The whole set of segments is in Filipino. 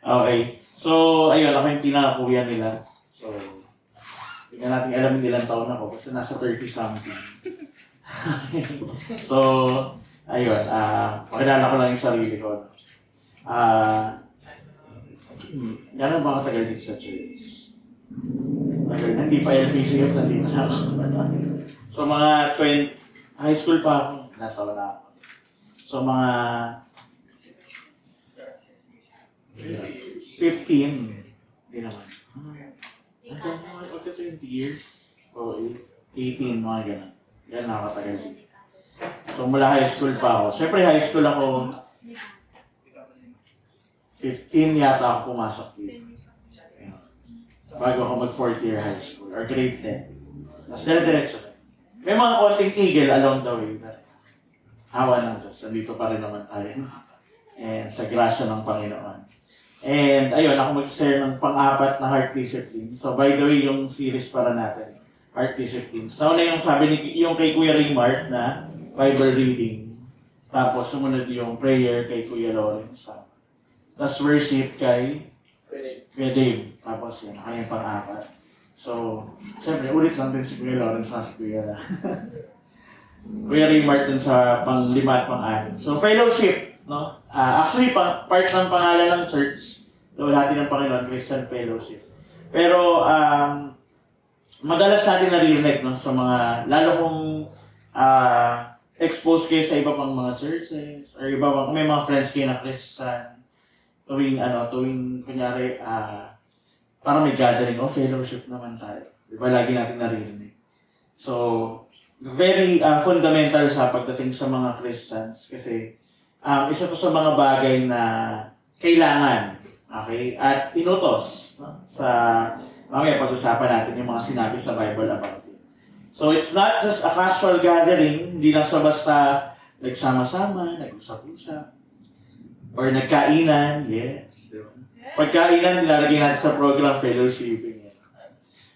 Okay. So, ayun, ako yung pinaka-kuya nila. So, hindi natin alam ilang taon ako kasi nasa 30 something. So, ayun, pakilala ko lang yung sarili ko. Gano'n ba katagal dito sa church? Tagal, hindi pa LPC yung nandito na ako. So, mga 20, high school pa ako, natawa na ako. So, mga 15. Hindi naman. Magka 20 years. O 18, mga gano'n. Yan nakakatagal dito. So, mula high school pa ako. Siyempre, high school ako, 15 yata ako pumasok dito. Bago ako mag-4th year high school, or grade 10. Tapos dire-diretso. May mga konting tigil along the way. Hawa ng Diyos. Nandito pa rin naman tayo. And sa grasya ng Panginoon. And ayun, ako mag-share ng pang-apat na heart discipline. So by the way, yung series para natin, heart disciplines. Nauna yung sabi ni yung kay Kuya Raymart na Bible reading. Tapos sumunod yung prayer kay Kuya Lawrence. Tapos worship kay Kuya Dave. Tapos yun, ako yung pang-apat. So, siyempre, ulit lang din si Kuya Lawrence sa si Kuya Kuya Raymart dun sa pang-5 at pang-6. So, fellowship, no? Actually, part ng pangalan ng church, Luwalhati ng Panginoon, Christian Fellowship. Pero, madalas natin naririnig, no, sa mga, lalo kung exposed kayo sa iba pang mga churches, or iba pang, may mga friends kayo na Christian, tuwing, kunyari, parang may gathering, fellowship naman tayo. Diba, lagi natin naririnig. So, very fundamental siya pagdating sa mga Christians kasi isa to sa mga bagay na kailangan, okay? At inutos, no? Sa mamaya pag-usapan natin yung mga sinabi sa Bible about it. So it's not just a casual gathering, hindi lang siya basta nagsama-sama, nag-usap-usap, or nagkainan, yes. Diba? Pagkainan, nilalagay natin sa program fellowshipping.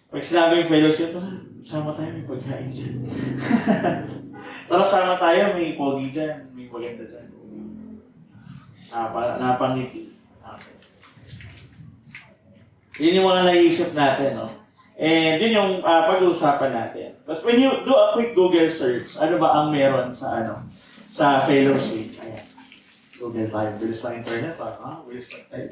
Pag sinabing fellowship, sama tayo, may pagkain dyan. Tara, sama tayo, may pogi dyan, may maganda dyan. Napangiti. Okay. Yun yung mga naisip natin, no? And yun yung pag-uusapan natin. But when you do a quick Google search, ano ba ang meron sa sa fellowship? Ayan. Google tayo. Bilis ng internet, bilis ng tayo.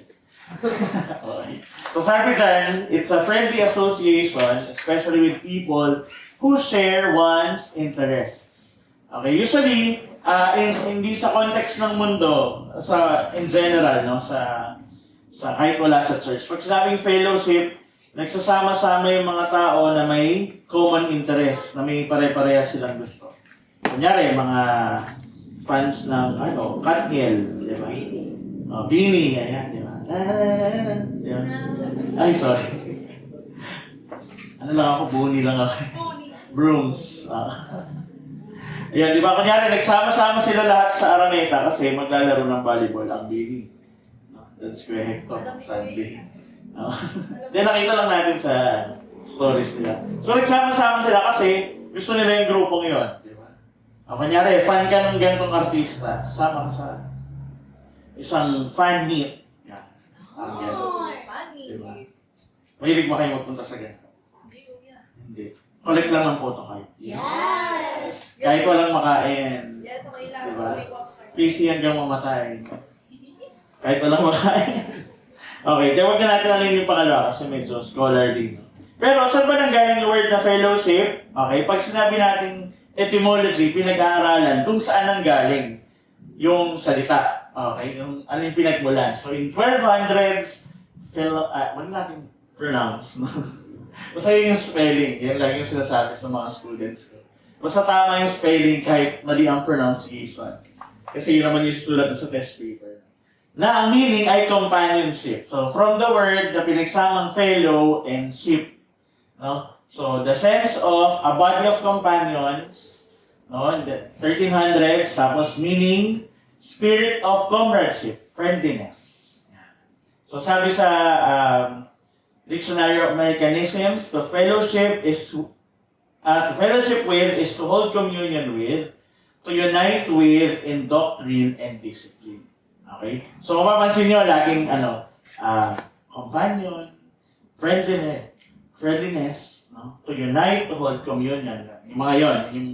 Okay. So sabi dyan, it's a friendly association, especially with people who share one's interests. Okay, usually, hindi sa context ng mundo, in general, no, sa kahit wala sa church. Pag sinabing fellowship, nagsasama-sama yung mga tao na may common interest, na may pare-pareha silang gusto. Kunyari, mga fans ng, Katniel, di ba? Beanie, ayan, di ba? Ay, sorry. Ano lang ako, buni lang ako. Brooms. Ayan, di ba? Kunyari, nagsama-sama sila lahat sa Araneta kasi maglalaro ng volleyball ang Bini. That's Kuya Hector, Sunday. Then nakita lang natin sa stories nila. So, nagsama-sama sila kasi gusto nila yung grupong yun. Di ba? Kunyari, fan ka ng ganitong artista, sama ka sa isang fan meet. Diba? Mahilig ba kayo magpunta sa ganito? Hindi. Collect lang ng photocard. Yes! Kahit walang makain. Yes, okay lang. Diba? PC hanggang mamatay. Kahit walang makain. Okay, kaya huwag na natin alin yung pangalawa kasi medyo scholarly. Pero saan ba nanggaling yung word na fellowship? Okay, pag sinabi natin etymology, pinag-aaralan kung saan nanggaling yung salita. Okay, yung ano yung pinagmulan. So in 1200s, wala natin pronounce. Basta yun yung spelling. Yan lang yung sinasabi sa mga students ko. Basta tama yung spelling kahit mali ang pronunciation. Kasi yun naman yung susulat sa test paper. Na ang meaning ay companionship. So from the word na pinagsamang fellow and ship. No? So the sense of a body of companions, no, in the 1300s, tapos meaning spirit of comradeship, friendliness. So sabi sa Dictionary of Americanisms, to fellowship with is to hold communion with, to unite with in doctrine and discipline. Okay? So mapapansin nyo, laging companion, friendliness, no? To unite, to hold communion. Yung mga yon, yung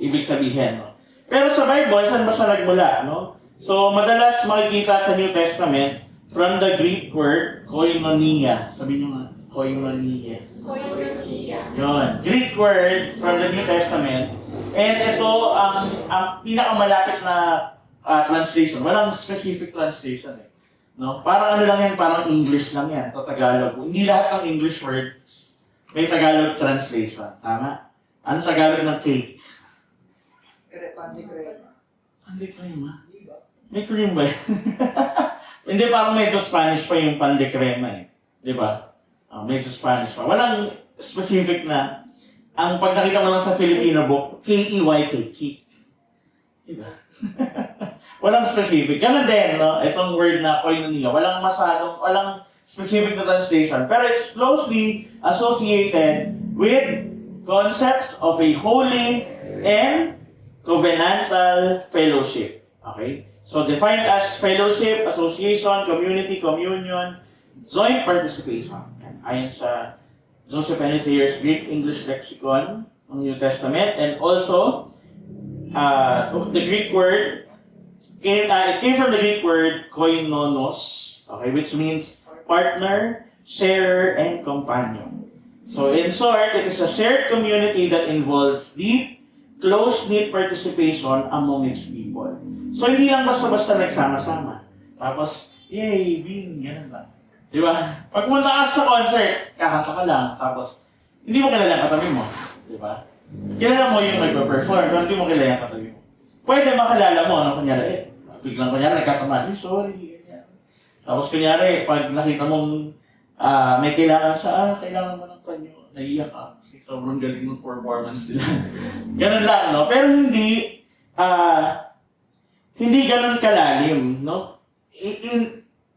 ibig sabihin, no? Pero sa Bible, saan ba siya nagmula, no? So, madalas makikita sa New Testament from the Greek word koinonia. Sabi niyo nga, koinonia. Koinonia. Yun, Greek word from the New Testament. And ito ang pinakamalapit na translation. Walang specific translation eh. No? Parang ano lang yan, parang English lang yan, to Tagalog. Hindi lahat ng English words may Tagalog translation. Tama? Ano Tagalog ng cake? Pandekrema. May cream ba? Hindi, parang medyo Spanish pa yung pandekrema eh. Di ba? Medyo Spanish pa. Walang specific na. Ang pag nakita mo lang sa Filipino book, K-E-Y-K, cake. Di ba? Walang specific. Ganun din, no? Itong word na koinonia. Walang specific na translation. Pero it's closely associated with concepts of a holy and covenantal fellowship. Okay? So, defined as fellowship, association, community, communion, joint participation. Ayon sa Joseph N. Thayer's Greek English Lexicon ng New Testament. And also, the Greek word, it came from the Greek word koinonos, okay, which means partner, sharer, and companion. So, in short, it is a shared community that involves deep, close-knit participation among its people. So, hindi lang basta-basta nagsama-sama. Tapos, yay, Bing, ganun lang. Di ba? Pag pumunta ka sa concert, kakanta ka lang, tapos, hindi mo kilala ang katabi mo. Di ba? Kilala mo yung nagpa-perform, pero hindi mo kilala ang katabi mo. Pwede makalala mo, ano, kunyari, biglang kunyari, nagkatamaan, sorry, ganyan. Tapos, kunyari, pag nakita mong may kailangan kailangan mo ng panyo, naiiyak ka kasi sobrang galing ng performance nila. Ganun lang, no? Pero hindi ganun kalalim, no?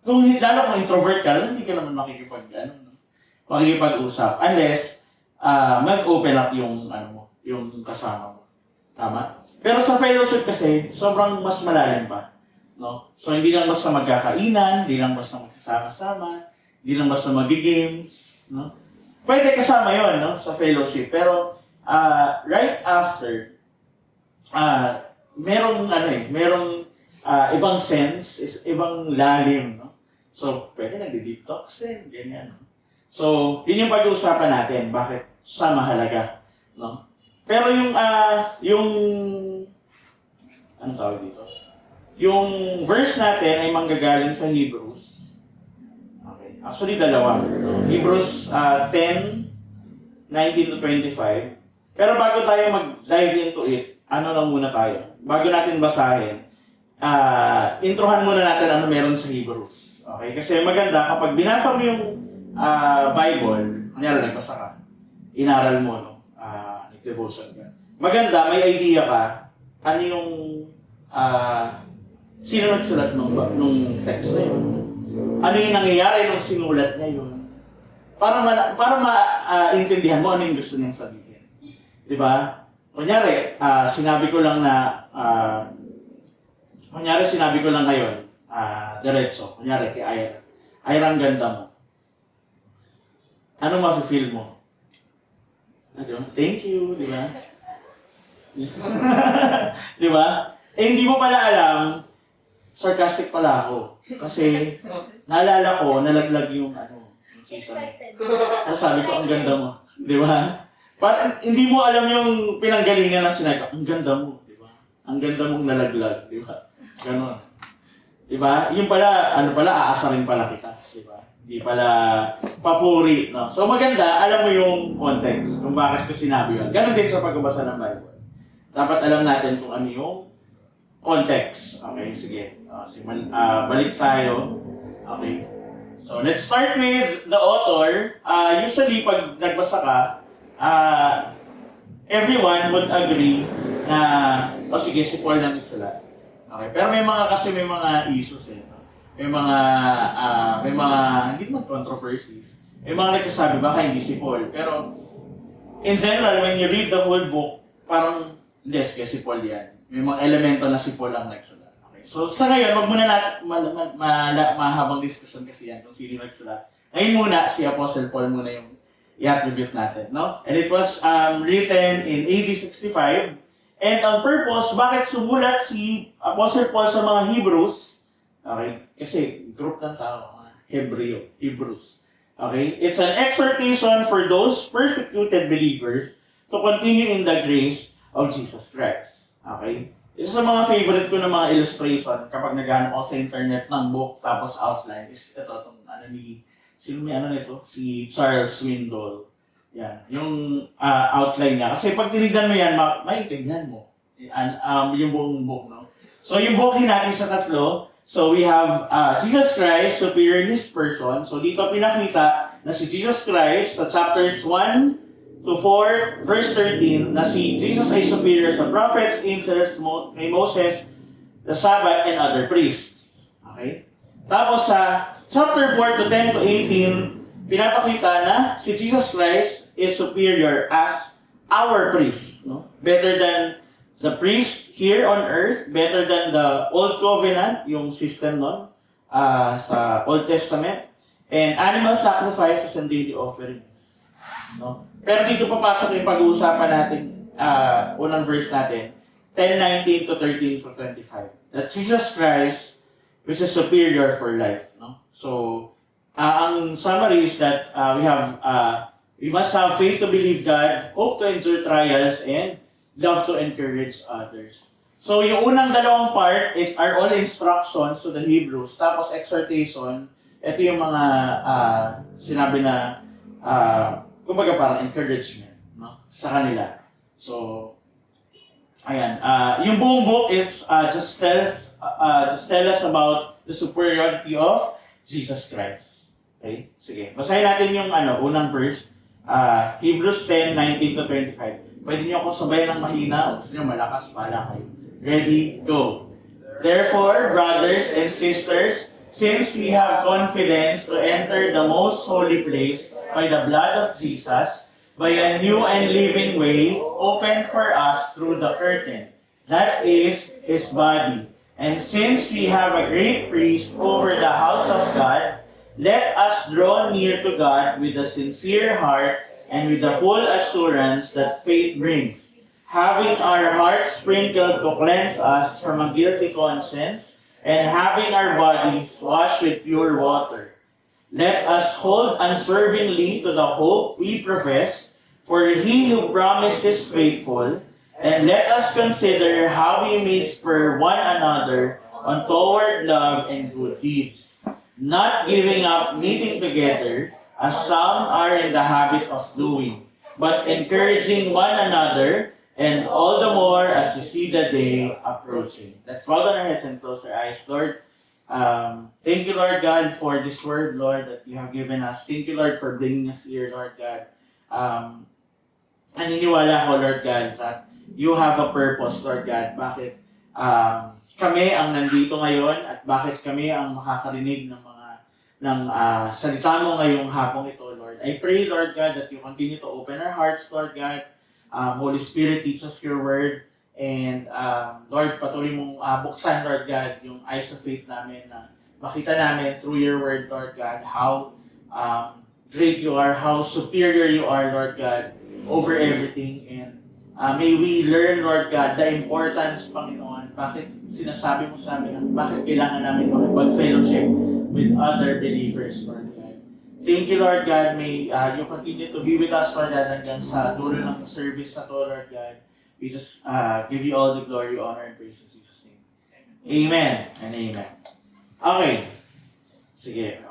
Lalo kung introvert ka, hindi ka naman makikipag-usap unless mag-open up yung kasama mo. Tama? Pero sa fellowship kasi, sobrang mas malalim pa, no? So hindi lang basta magkakainan, hindi lang basta magkasama-sama, hindi lang basta mag-games, no? Pwede kasama yon, no, sa fellowship. Pero right after, merong ibang sense, ibang lalim, no? So, pwede nagdi-deep talks din, ganyan. So, yun yung pag-uusapan natin, bakit sa mahalaga, no? Pero anong tawag dito? Yung verse natin ay manggagaling sa Hebrews. Actually, dalawa. Hebrews 10:19 to 25. Pero bago tayo mag-dive into it, ano lang muna tayo? Bago natin basahin, introhan muna natin ano meron sa Hebrews. Okay? Kasi maganda, kapag binasa mo yung Bible, kunyari nagbasa ka, inaral mo, no? Nag-devotion ka. Maganda, may idea ka, ano yung, sino nagsulat nung text na yun? Ano yung nangyayari nung sinulat niya yun? Para maintindihan mo ano yung gusto niyang sabihin. Di ba? Kunyari, sinabi ko lang ngayon, diretso. Kunyari, kay Ira. Ira, ang ganda mo. Ano mafe-feel mo? Ano? Thank you, di ba? Di ba? Hindi mo pala alam, sarcastic pala ako. Kasi, naalala ko, nalaglag yung Excited. Sabi ko, ang ganda mo. Di ba? Parang, hindi mo alam yung pinanggalingan na sinabi ko, ang ganda mo. Di ba? Ang ganda mong nalaglag. Di ba? Ganon. Di ba? Yung pala, aasarin pala kita. Di ba? Hindi pala papuri. No? So maganda, alam mo yung context kung bakit ko sinabi yun. Ganon din sa pagbabasa ng Bible. Dapat alam natin kung ano yung context. Okay, sige. Balik tayo. Okay. So, let's start with the author. Usually, pag nagbasa ka, everyone would agree na, sige, si Paul lang isulat. Okay. Pero may mga issues eh. May mga, hindi naman controversies. May mga nagsasabi, baka hindi si Paul. Pero, in general, when you read the whole book, parang, hindi, sige, si Paul yan. May mga elemento na si Paul ang nagsulat. Okay. So sa ngayon, wag muna natin mahabang discussion kasi yan kung sino nagsulat. Ngayon muna, si Apostle Paul muna yung i-attribute natin, no? And it was written in AD 65. And on purpose, bakit sumulat si Apostle Paul sa mga Hebrews? Okay? Kasi group ng tao, mga Hebrews. Okay? It's an exhortation for those persecuted believers to continue in the grace of Jesus Christ. Okay? Isa sa mga favorite ko ng mga illustration kapag naghanap ako sa internet ng book tapos outline is ito, itong sino may nito? Si Charles Swindoll. Yan. Yung outline niya. Kasi pag tinignan mo yan, maiintindihan mo. Yung buong book, no? So yung book natin sa tatlo. So we have Jesus Christ, superior in His person. So dito pinakita na si Jesus Christ sa chapters 1 to 4, verse 13, na si Jesus ay superior sa prophets, angels, kay Moses, the Sabbath, and other priests. Okay? Tapos sa chapter 4 to 10 to 18, pinapakita na si Jesus Christ is superior as our priest. No? Better than the priest here on earth, better than the Old Covenant, yung system nun, sa Old Testament, and animal sacrifices and daily offerings. No? Pero dito papasok yung pag-uusapan natin, unang verse natin, 10:19 to 13 to 25. That Jesus Christ, which is superior for life. No? So, ang summary is that we must have faith to believe God, hope to endure trials, and love to encourage others. So, yung unang dalawang part, it are all instructions to the Hebrews, tapos exhortation, ito yung mga sinabi na kumbaga parang encouragement, no? Sa kanila. So, ayan. Yung buong book is just tell us about the superiority of Jesus Christ. Okay? Sige. Basahin natin yung unang verse. Hebrews 10:19 to 25. Pwede niyo ako sabayan ng mahina o gusto niyo malakas, pala kayo. Ready? Go. Therefore, brothers and sisters, since we have confidence to enter the most holy place by the blood of Jesus, by a new and living way opened for us through the curtain, that is His body. And since we have a great priest over the house of God, let us draw near to God with a sincere heart and with the full assurance that faith brings, having our hearts sprinkled to cleanse us from a guilty conscience, and having our bodies washed with pure water. Let us hold unswervingly to the hope we profess, for He who promised is faithful, and let us consider how we may spur one another on toward love and good deeds, not giving up meeting together, as some are in the habit of doing, but encouraging one another, and all the more as we see the day approaching. Let's bow down our heads and close our eyes. Lord, thank you, Lord God, for this word, Lord, that you have given us. Thank you, Lord, for bringing us here, Lord God. Naniniwala ko, Lord God, that you have a purpose, Lord God. Bakit kami ang nandito ngayon at bakit kami ang makakarinig ng salita mo ngayong hapong ito, Lord. I pray, Lord God, that you continue to open our hearts, Lord God. Holy Spirit, teach us your word. And Lord, patuloy mong buksan, Lord God, yung eyes of faith namin na makita namin through your word, Lord God, how great you are, how superior you are, Lord God, over everything. And may we learn, Lord God, the importance, Panginoon, bakit sinasabi mo sa amin, bakit kailangan namin makipag-fellowship with other believers, Lord God. Thank you, Lord God. May you continue to be with us, Lord God, hanggang sa dulo ng service na to, Lord God. We just give you all the glory, honor, and praise in Jesus' name. Amen and amen. Okay. Sige.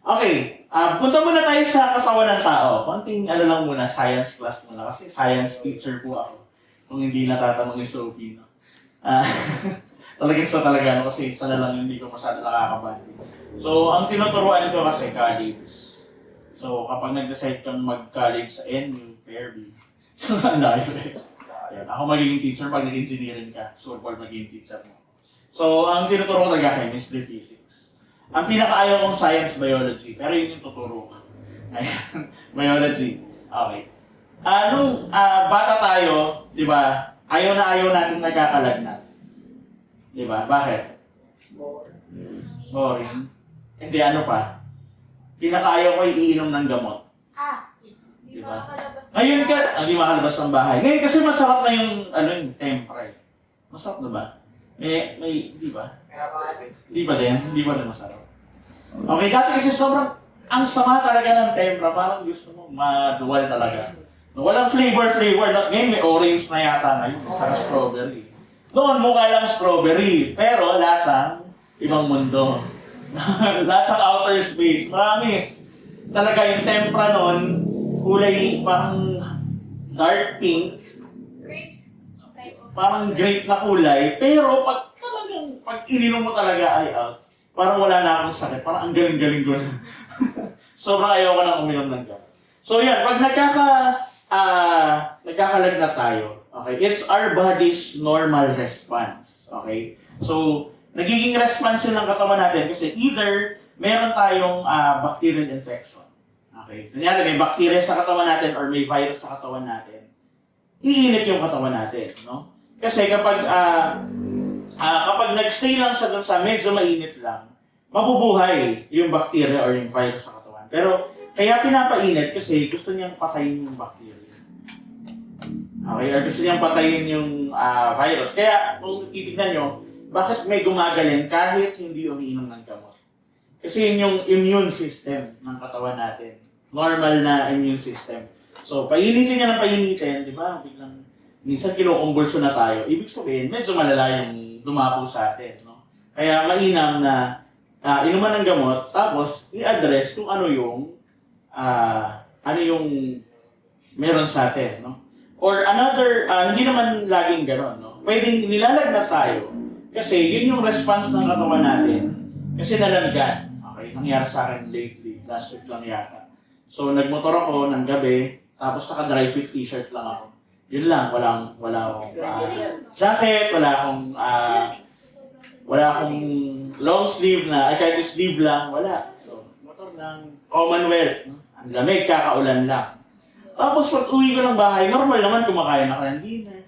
Okay. Punta muna tayo sa katawan ng tao. Konting lang muna, science class muna. Kasi science teacher po ako. Kung hindi natatanong yung Sophie, no? Talagang so talaga, kasi isa na lang hindi ko masyado nakakabali. So, ang tinuturuan ko kasi college. So, kapag nag-decide kang mag-college sa NU, Fairview, so, ang layo eh. Ayan, ako magiging teacher pag nag-engineering ka. So, pag magiging teacher mo. So, ang tinuturo ko talaga chemistry, physics. Ang pinakaayaw kong science, biology. Pero yun yung tuturo ko. Ayan, biology. Okay. Nung bata tayo, di ba, ayaw natin nagkakalagnat. Di ba? Bakit? Boring. Hindi, ano pa? Pinakaayaw ko iinom ng gamot. Yes. Di Diba? makakalabas. Ngayon ka, hindi makalabas ng bahay. Ngayon kasi masarap na yung, yung tempra. Masarap na ba? Di ba? Di ba din? Di ba din masarap? Okay, dati kasi sobrang, ang sama talaga ng tempra. Parang gusto mo, maduwal talaga. Walang flavor. No? Ngayon may orange na yata ngayon. Saka strawberry. Noon mukha lang strawberry. Pero lasang ibang mundo. Lasang outer space. Promise. Talaga yung tempra noon, kulay parang dark pink. Grapes. Type of. Parang grape na kulay. Pero pag ininom mo talaga ay out. Parang wala na akong sakit. Parang ang galing-galing ko na. Sobrang ayaw ko nang uminom ng gamot. So yan, pag nagkakalagnat tayo, okay, it's our body's normal response. Okay? So, nagiging response yun ng katawan natin kasi either meron tayong bacterial infection. Okay? Kunyari, may bacteria sa katawan natin or may virus sa katawan natin, iinit yung katawan natin. No? Kasi kapag nagstay lang siya dun sa medyo mainit lang, mabubuhay yung bacteria or yung virus sa katawan. Pero, kaya pinapainit kasi gusto niyang patayin yung bacteria. Okay? Or gusto niyang patayin yung virus. Kaya, kung titignan nyo, bakit may gumagaling kahit hindi umiinom ng gamot? Kasi yun yung immune system ng katawan natin. Normal na immune system. So, painitin niya ng painitin, di ba? Biglang, minsan kinukumbulso na tayo. Ibig sabihin, medyo malala yung dumapo sa atin. No? Kaya mainam na inuman ng gamot, tapos i-address kung ano yung meron sa atin. No? Or another, hindi naman laging gano'n. No? Pwedeng nilalagnat tayo kasi yun yung response ng katawan natin. Kasi nalamigan. Okay? Nangyari sa akin lately. Last week lang yata. So, nagmotor ako ng gabi, tapos naka-dry fit t-shirt lang ako. Yun lang. Wala akong jacket, wala akong long sleeve na, kahit sleeve lang, wala. So, motor ng Commonwealth. No? Ang lamig, kakaulan lang. Tapos, pag uwi ko ng bahay, normal naman kumakain ako ng dinner.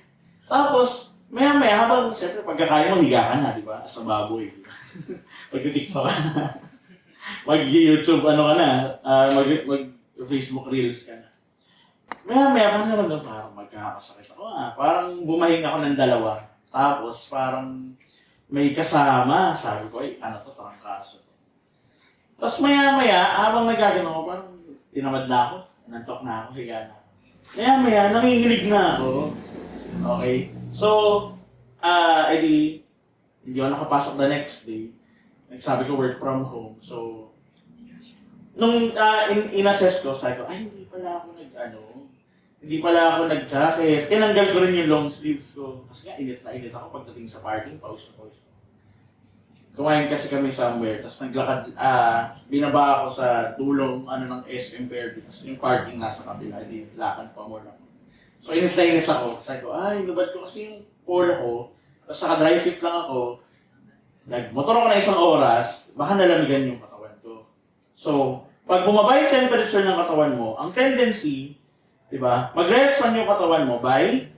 Tapos, maya-maya, habang, siyempre, pagkakain mo, higa ka na, di ba? Sa baboy. Pag-tiktok ka na. Mag-YouTube, mag-Facebook Reels ka na. Maya-maya, parang magkakasakit ako. Parang bumahing ako ng dalawa. Tapos, parang may kasama. Sabi ko, parang kaso. Tapos maya-maya, habang nagagano ako, parang tinamad na ako. Nantok na ako, higa na ako. Maya-maya, nanginginig na ako. Okay? So, hindi ako nakapasok the next day. Nagsabi ko work from home. So, nung in-assess ko, sabi ko, hindi pala ako nag-jacket. Tinanggal ko rin yung long sleeves ko. Kasi nga, init ako pagdating sa parking, pause. Kumain kasi kami somewhere, tapos naglakad, binaba ako sa tulong ng SM Fairview, tapos yung parking nasa kabila, lakad pa mo lang. So, init ako. Sabi ko, inubad ko kasi yung polo ko, tapos naka-dry fit lang ako, nagmotor ako na isang oras, baka nalamigan yung katawan ko. So, pag bumaba yung temperature ng katawan mo, ang tendency, di ba, mag-respond yung katawan mo by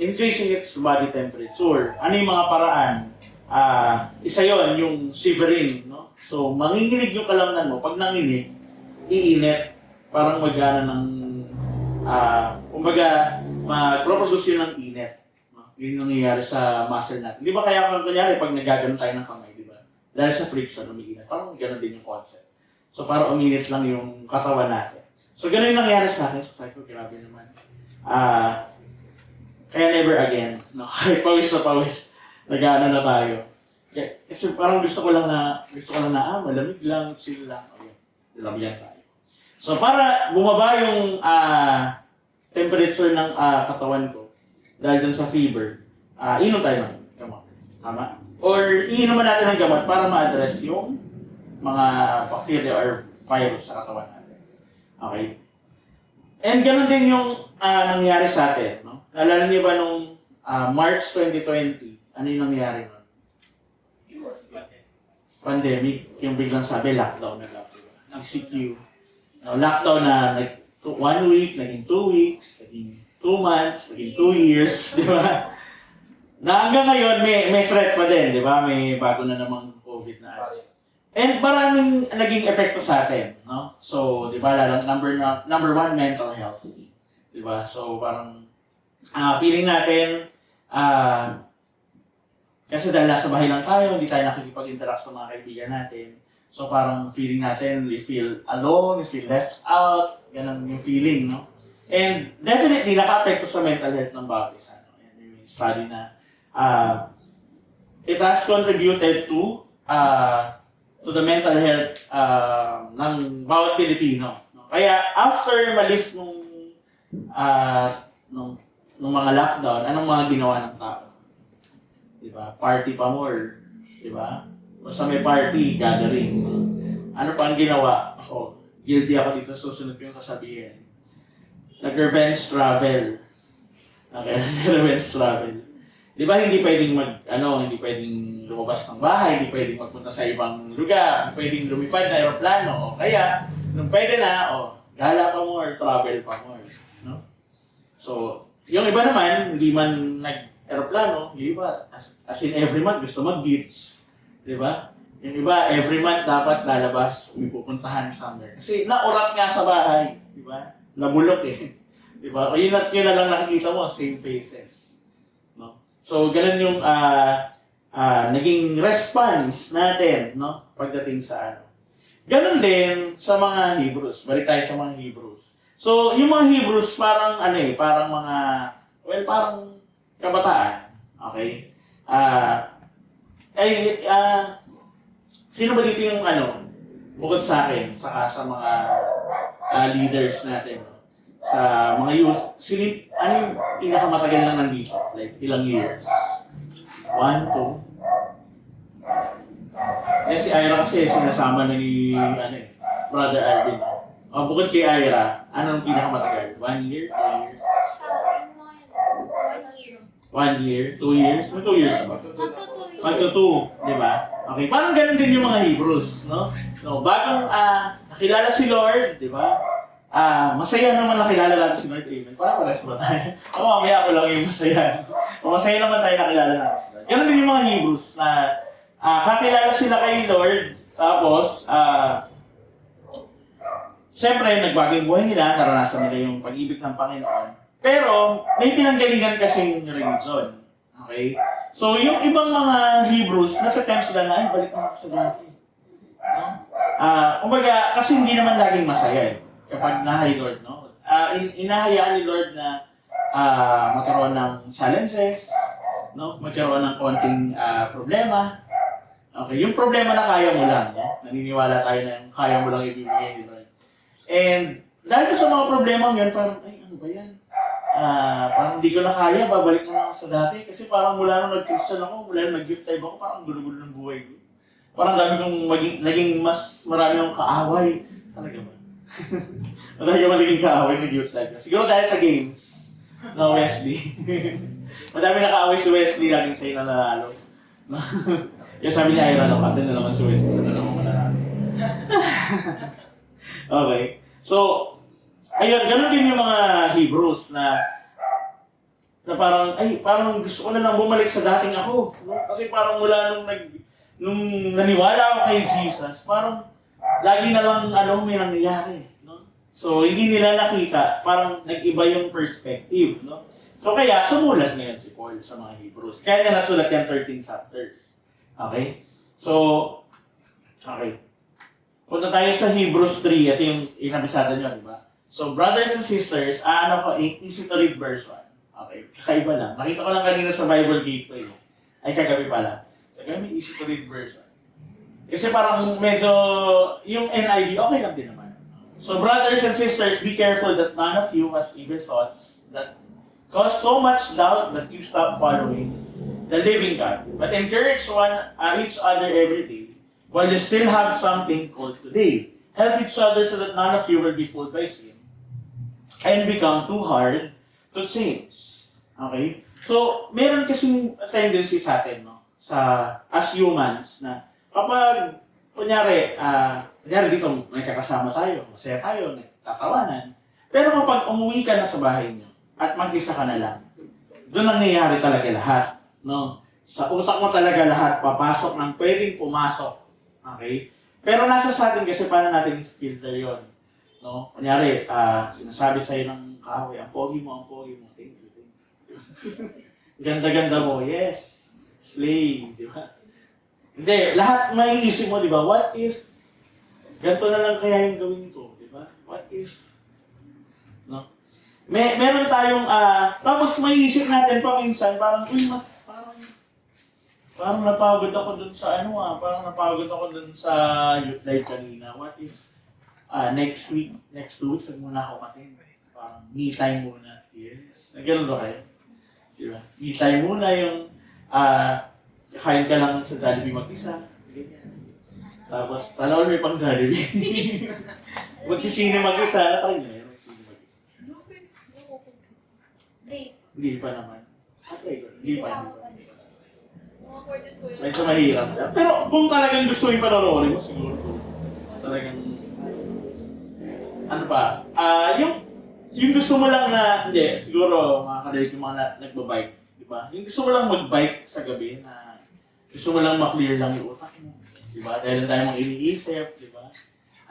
increasing its body temperature. Ano yung mga paraan? Isa yon yung shivering, no? So, manginginig yung kalamnan mo. Pag nanginig, iinit. Parang magana ng, mag-produce yun ng init. No? Yun yung nangyayari sa muscle natin. Di ba kaya kunyari pag nagagano tayo ng kamay, di ba? Dahil sa friction, umiinit. Parang gano'n din yung concept. So, parang uminit lang yung katawan natin. So, gano'n yung nangyayari sa akin. So, sabi ko, grabe naman. Kaya never again. No? Kahit pawis na pawis. Nag-ano na tayo. Kasi parang gusto ko lang na malamig lang, chill lang. Okay. Lalagyan tayo. So para bumaba yung temperature ng katawan ko, dahil dun sa fever, inom tayo ng gamot. Tama? Or iinuman natin ng gamot para ma-address yung mga bacteria or virus sa katawan natin. Okay? And ganun din yung nangyari sa atin. No? Naalala niyo ba nung March 2020, ano yung nangyari nun? Pandemic, yung biglang sabi, lockdown na lang. Nag-CQ. Lockdown na 1 week, naging 2 weeks, naging 2 months, naging 2 years, di ba? Na hanggang ngayon, may threat pa din, di ba? May bago na namang COVID na ano. And maraming naging epekto sa atin, no? So, di ba, number one, mental health. Di ba? So, parang feeling natin, kasi dahil nasa bahay lang tayo, hindi tayo nakikipag-interact sa mga kaibigan natin. So, parang feeling natin, we feel alone, we feel left out, ganun yung feeling, no? And definitely, naka-apekto sa mental health ng bawat isa. No? Yan yung study na it has contributed to the mental health ng bawat Pilipino. No? Kaya after ma-lift nung mga lockdown, anong mga ginawa ng tao? Diba? Party pa more. Diba? Basta may party, gathering. No? Ano pa ang ginawa? Ako, guilty ako dito, susunod ko yung sasabihin. Nag-revenge travel. Okay, nag-revenge travel. Di ba hindi pwedeng hindi pwedeng lumabas ng bahay, hindi pwedeng magpunta sa ibang lugar, hindi pwedeng lumipad na aeroplano, o kaya, nung pwede na, gala pa more, travel pa more. No? So, yung iba naman, hindi man nag-aeroplano, yung iba, as in every month, gusto mag-beach. Di ba? Yung iba, every month dapat lalabas, may pupuntahan somewhere. Kasi naurat nga sa bahay, di ba? Nabulok eh. Di ba? O yun na lang nakikita mo, same faces. No? So, ganun yung naging response natin, no? Pagdating sa ano. Ganun din sa mga Hebrews. Balik tayo sa mga Hebrews. So, yung mga Hebrews parang parang mga, parang kabataan. Okay? Sino ba dito yung bukod sa akin, saka sa mga leaders natin, no? Sa mga youth, ano yung pinakamatagal na nandito? Like, ilang years? 1, 2? Si Ira kasi sinasama na ni Brother Alvin. Bukod kay Ira, anong pinakamatagal? 1 year? 2 years? 1 year? 2 years? May 2 years na ba? Magto 2, di ba? Okay, parang ganun din yung mga Hebrews, no? No, bagong nakilala si Lord, di ba? Masaya naman nakilala natin si Lord. Amen. Parang pares ba tayo? Mamaya ako lang yung masaya. Masaya naman tayo nakilala natin si Lord. Ganun din yung mga Hebrews na kakilala sila kay Lord. Tapos, siyempre, nagbago yung buhay nila, naranasan nila yung pag-ibig ng Panginoon. Pero, may pinanggalingan kasing religion. Okay? So, yung ibang mga Hebrews, napatempt sila na, balik na ako sa dati. No? Kumbaga, kasi hindi naman laging masaya eh. Kapag nahay Lord, no? Inahayaan ni Lord na magkaroon ng challenges, no? Magkaroon ng konting problema. Okay, yung problema na kaya mo lang, no? Naniniwala tayo na kaya mo lang ibibigay ni Lord. And dahil sa mga problema yun, parang, ano ba yan? Parang hindi ko na kaya, babalik na lang ako sa dati. Kasi parang mula nung nag-Christian ako, mula nung nag-gift type ako, parang gulo-gulo ng buhay ko. Parang dami kong naging mas marami akong kaaway. Talaga ba? Marami akong naging kaaway ng youth life. Siguro dahil sa games ng Wesley. Madami na kaaway si Wesley, laging sa'yo na nanalo. Yung sabi niya, Ira, kapatid na naman si Wesley, sa naman mananalo. Okay. So, ayun, ganun din yung mga Hebrews na parang gusto ko na lang bumalik sa dating ako. No? Kasi parang mula nung naniwala ako kay Jesus, parang lagi na lang may nangyayari. No? So, hindi nila nakita, parang nag-iba yung perspective. No? So, kaya sumulat ngayon si Paul sa mga Hebrews. Kaya niya nasulat yan 13 chapters. Okay? So, okay. Punta tayo sa Hebrews 3. Ito yung inabisada nyo, di ba? So, brothers and sisters, easy to read verse 1. Okay, kakaiba lang. Nakita ko lang kanina sa Bible Gateway. Ay, kagabi pala. So, may easy to read verse 1. Kasi parang medyo, yung NIV, okay lang din naman. So, brothers and sisters, be careful that none of you has evil thoughts that cause so much doubt that you stop following the living God. But encourage each other every day while you still have something called today. Help each other so that none of you will be fooled by sin and become too hard to change. Okay? So, meron kasing tendency sa atin, no? As humans, na kapag, kunyari dito, may kakasama tayo, masaya tayo, nagtatawanan. Pero kapag umuwi ka na sa bahay niyo, at mag-isa ka na lang, doon nangyayari talaga lahat. No? Sa utak mo talaga lahat papasok ng pwedeng pumasok. Okay? Pero nasa sa atin kasi paano natin filter yon. No? Kunyari, sinasabi sa'yo ng kaaway, ang pogi mo. Thank you. Ganda-ganda mo, yes. Slay, di ba? Hindi, lahat may isip mo, di ba? What if, ganito na lang kaya yung gawin ko, di ba? What if, no? Meron tayong, tapos may isip natin pa minsan, parang, parang napagod ako dun sa parang napagod ako dun sa youth life kanina. What if, next 2 weeks, huwag muna ako matin. Parang, me time muna. Yes. Nagano'n ba kayo? Diba? Me time muna yung, kain ka lang sa Jollibee mag-isa. Ganyan. Tapos, sana all may pang Jollibee. Magsisine mag-isa. Natry nyo yun, magsisine mag-isa. Hindi pa naman. Okay, hindi pa. Medyo mahirap. Pero kung talagang gusto yung panonoodin mo, siguro talagang, yung gusto mo lang na, hindi, siguro makakadalik yung mga nagbabike, di ba? Yung gusto mo lang magbike sa gabi na gusto mo lang maklear lang yung utak mo, di ba? Dahil ang dami mong iniisip, di ba?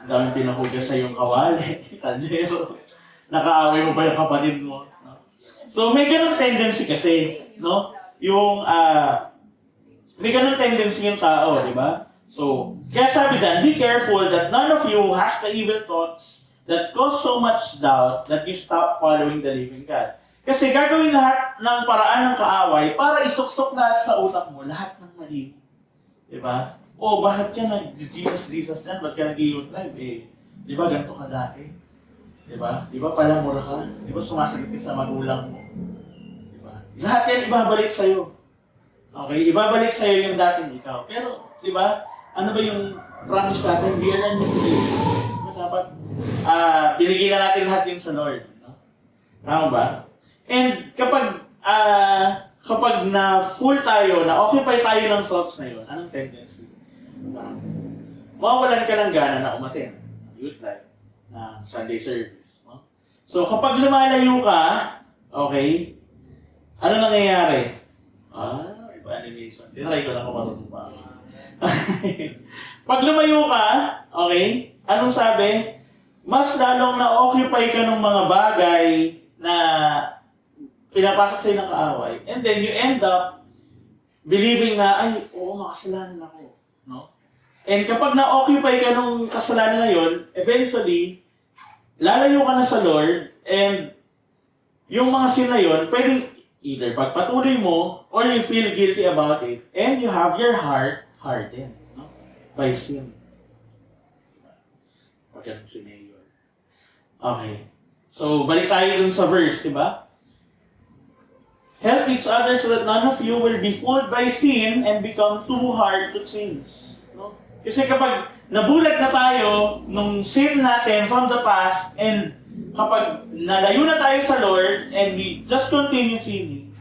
Ang daming pinahugas sa yung kawali, kaldero, nakaaway mo pa yung kapatid mo, no? So may ganun tendency kasi, no? Yung, may ganun tendency yung tao, di ba? So, kaya sabi dyan, be careful that none of you has the evil thoughts that cause so much doubt that you stop following the living God. Kasi gagawin lahat ng paraan ng kaaway para isuksok lahat sa utak mo, lahat ng mali mo. Diba? O, bakit ka nag-Jesus dyan? Ba't ka nag-youth life? Di ba ganito ka dati? Diba? Di ba palamura ka? Di ba sumasagot ka sa magulang mo? Diba? Lahat yan ibabalik sa'yo. Okay? Ibabalik sa'yo yung dating ikaw. Pero, di ba? Ano ba yung promise natin? We are a new creation. Diba dapat binigyan na natin lahat yun sa Lord. No? Tama ba? And kapag na full tayo, na occupy tayo ng thoughts na yun, anong tendency? Mawawalan ka ng gana na umaten. Youth life. Na Sunday service. No? So kapag lumalayo ka, okay, ano nangyayari? Iba animation. Tinry ko lang kung marunong pa. Pag lumayo ka, okay, anong sabi? Mas lalong na-occupy ka ng mga bagay na pinapasok sa'yo ng kaaway. And then you end up believing na, makasalanan ako. No? And kapag na-occupy ka ng kasalanan na yun, eventually, lalayo ka na sa Lord, and yung mga sin na yun, pwedeng either pagpatuloy mo, or you feel guilty about it, and you have your heart hardened, no? By sin. Pagyan si Mayor. Okay. So, balik tayo dun sa verse, di ba? Help each other so that none of you will be fooled by sin and become too hard to change. No? Kasi kapag nabulag na tayo nung sin natin from the past, and kapag nalayo na tayo sa Lord, and we just continue sinning,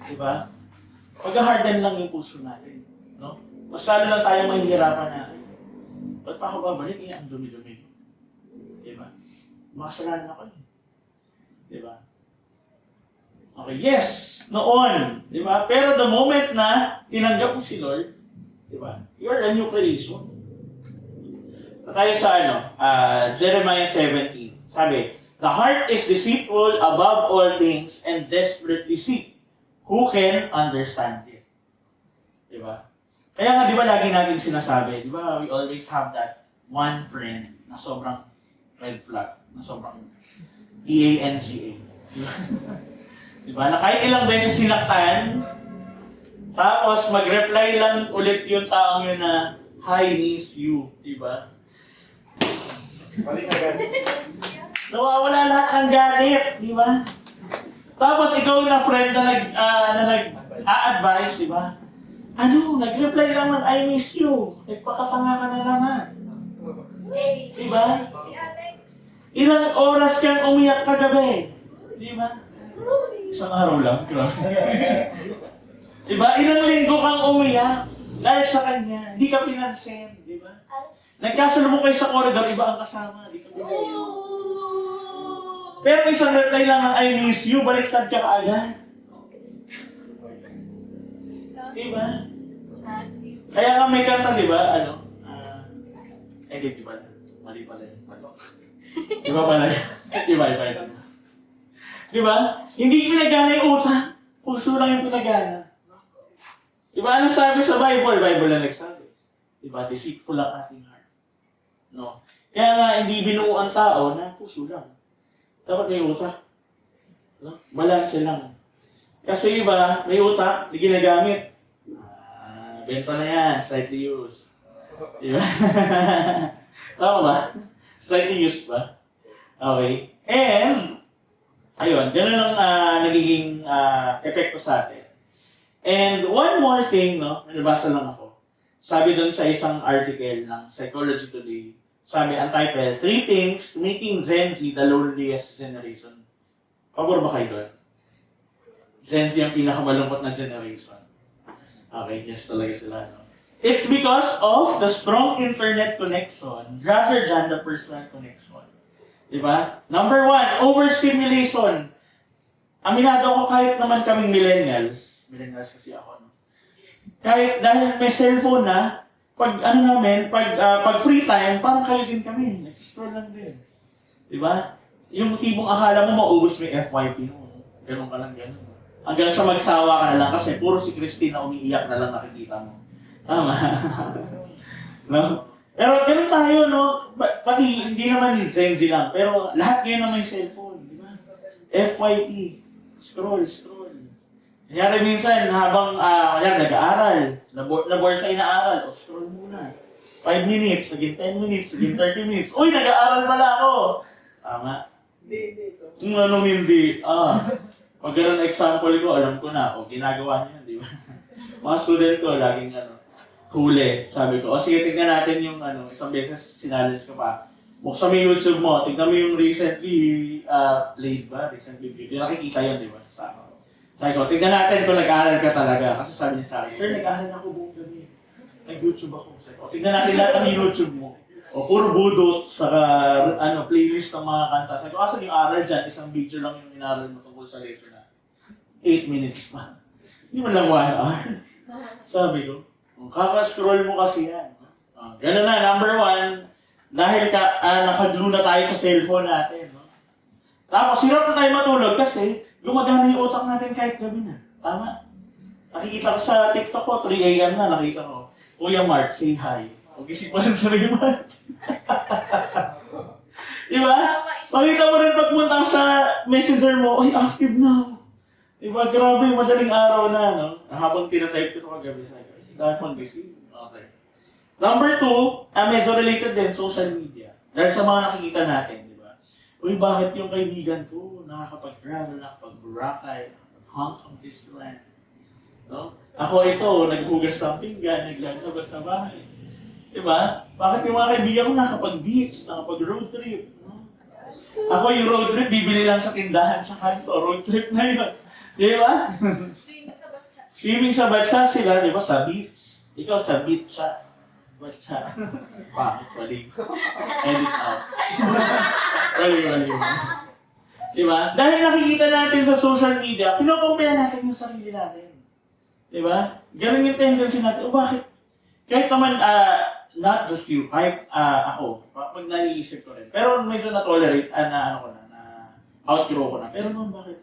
di ba? Mag-harden lang yung puso natin. No? Mas lalo lang tayo mahihirapan na, ba't pa ako babalik? Ang dumi-dumi. Di ba? Makasalanan ako eh. Di ba? Okay, yes! Noon. Di ba? Pero the moment na tinanggap mo si Lord, di ba? You are a new creation. Tayo sa Jeremiah 17. Sabi, the heart is deceitful above all things and desperately sick. Who can understand it? Di ba? Kaya nga, di ba, lagi natin sinasabi, di ba, we always have that one friend na sobrang red flag, na sobrang EANGA. Di ba? Na kahit ilang beses sinaktan, tapos mag-reply lang ulit yung taong yun na, "I miss you." Di ba? Nawawala lahat ng galit, di ba? Tapos ikaw na friend na nag-a-advise, di ba? Nag-reply lang ng "I miss you." Nagpakatanga ka na naman. Di ba? Si Alex. Ilang oras kang umiyak kagabi. Di ba? Isang araw lang. Di ba? Ilang linggo kang umiyak dahil sa kanya. Hindi ka pinansin. Di ba? Nagkasalubong kayo sa corridor, iba ang kasama. Di ka pinansin. Pero isang reply lang ng "I miss you," baliktad ka kaagad. Diba? Active. Kaya nga may kanta, di ba? Ano? Di ba? Mali pala yun. Iba pala yun. Iba. Di ba? Hindi pinagana yung utak. Puso lang yung pinagana. Di ba? Ano sabi sa Bible? Bible na nagsabi. Di ba? Deceitful ang ating heart. No? Kaya nga, hindi binuo ang tao na puso lang. Dapat may utak. No? Balance lang. Kasi iba, may utak, hindi ginagamit. Benta na yan, slightly used. Diba? Tama ba? Slightly used ba? Okay. And, ayun, ganun ang nagiging epekto sa atin. And one more thing, no? Nabasa lang ako. Sabi dun sa isang article ng Psychology Today, sabi ang title, 3 Things Making Gen Z the Loneliest Generation. Pabor ba kayo doon? Gen Z ang pinakamalungkot na generation. Okay, yes talaga sila. No? It's because of the strong internet connection rather than the personal connection. Diba? Number 1, overstimulation. Aminado ko kahit naman kaming millennials kasi ako, no? Kahit dahil may cellphone na, pag free time, parang kayo din kami. Nag-scroll lang din. Diba? Yung tibong akala mo maubos mo yung FYP mo. Ganun ka lang ganun. Hanggang sa magsawa ka na lang kasi puro si Christine na umiiyak na lang nakikita mo. Tama. No? Pero ganun tayo, no? Pati hindi naman Gen Z lang, pero lahat ngayon na may cellphone, di ba? FYP. Scroll. Kanyari minsan, habang nag-aaral, nabor sa inaaral, scroll muna. 5 minutes, naging 10 minutes, naging 30 minutes. Uy, nag-aaral pala ako! Tama. Hindi. Kung anong hindi, pag ganun example ko, alam ko na, ginagawa niyo, di ba? Mga student ko, laging huli. Sabi ko, sige, tignan natin yung isang beses sinalage ko pa. Buksan mo yung YouTube mo, tignan mo yung recently recently video. Nakikita yun, di ba? Sabi ko, tignan natin kung nag-aaral ka talaga. Kasi sabi niya sa akin, sir, nag-aaral ako buong gabi. Nag-YouTube ako. Sabi ko, tignan natin lahat ng YouTube mo. O puro budot sa playlist ng mga kanta. Sabi ko, asan yung aral dyan? Isang video lang yung inaral mo tungkol sa lesson na 8 minutes pa. Hindi mo lang 1 hour. Sabi ko, kaka-scroll mo kasi yan. Ganun na, number 1, dahil nakaglue na tayo sa cellphone natin. No? Tapos, hirap na tayo matulog kasi gumagana yung utak natin kahit gabi na. Tama? Nakikita ko sa TikTok ko, 3 a.m. na, nakita ko, Kuya Mark, say hi. Mag-isip pa rin sa Kuya Mark. Diba? Makita mo rin pagpunta sa messenger mo, ay, active na. Diba? Grabe, madaling araw na, no? Habang tinatype ko ito kagabi sa akin. Dahil pang gising. Okay. Number 2, medyo related din, social media. Dahil sa mga nakikita natin, di ba? Uy, bakit yung kaibigan ko nakakapag-travel, nakakapag-Boracay, nakakapag-Hong Kong, Disneyland? No? Ako ito, naghugas ng pinggan, naglalabas sa bahay. Di ba? Bakit yung mga kaibigan ko nakakapag-beach, nakakapag-road trip? No? Ako yung road trip, bibili lang sa tindahan sa kanto. Road trip na yun. Di ba? Swimming sa batsa. Swimming sa batsa sila, di ba? Sa beach. Ikaw sa beach sa batsa. Bakit? Wali. Edit out. Wali. Di ba? Dahil nakikita natin sa social media, kinocompare natin yung sarili natin. Di ba? Ganun yung tendency natin. O bakit? Kahit naman, not just you, kahit ako, pag naiisip ko rin. Pero medyo na-tolerate, na outgrow ko na. Pero naman bakit?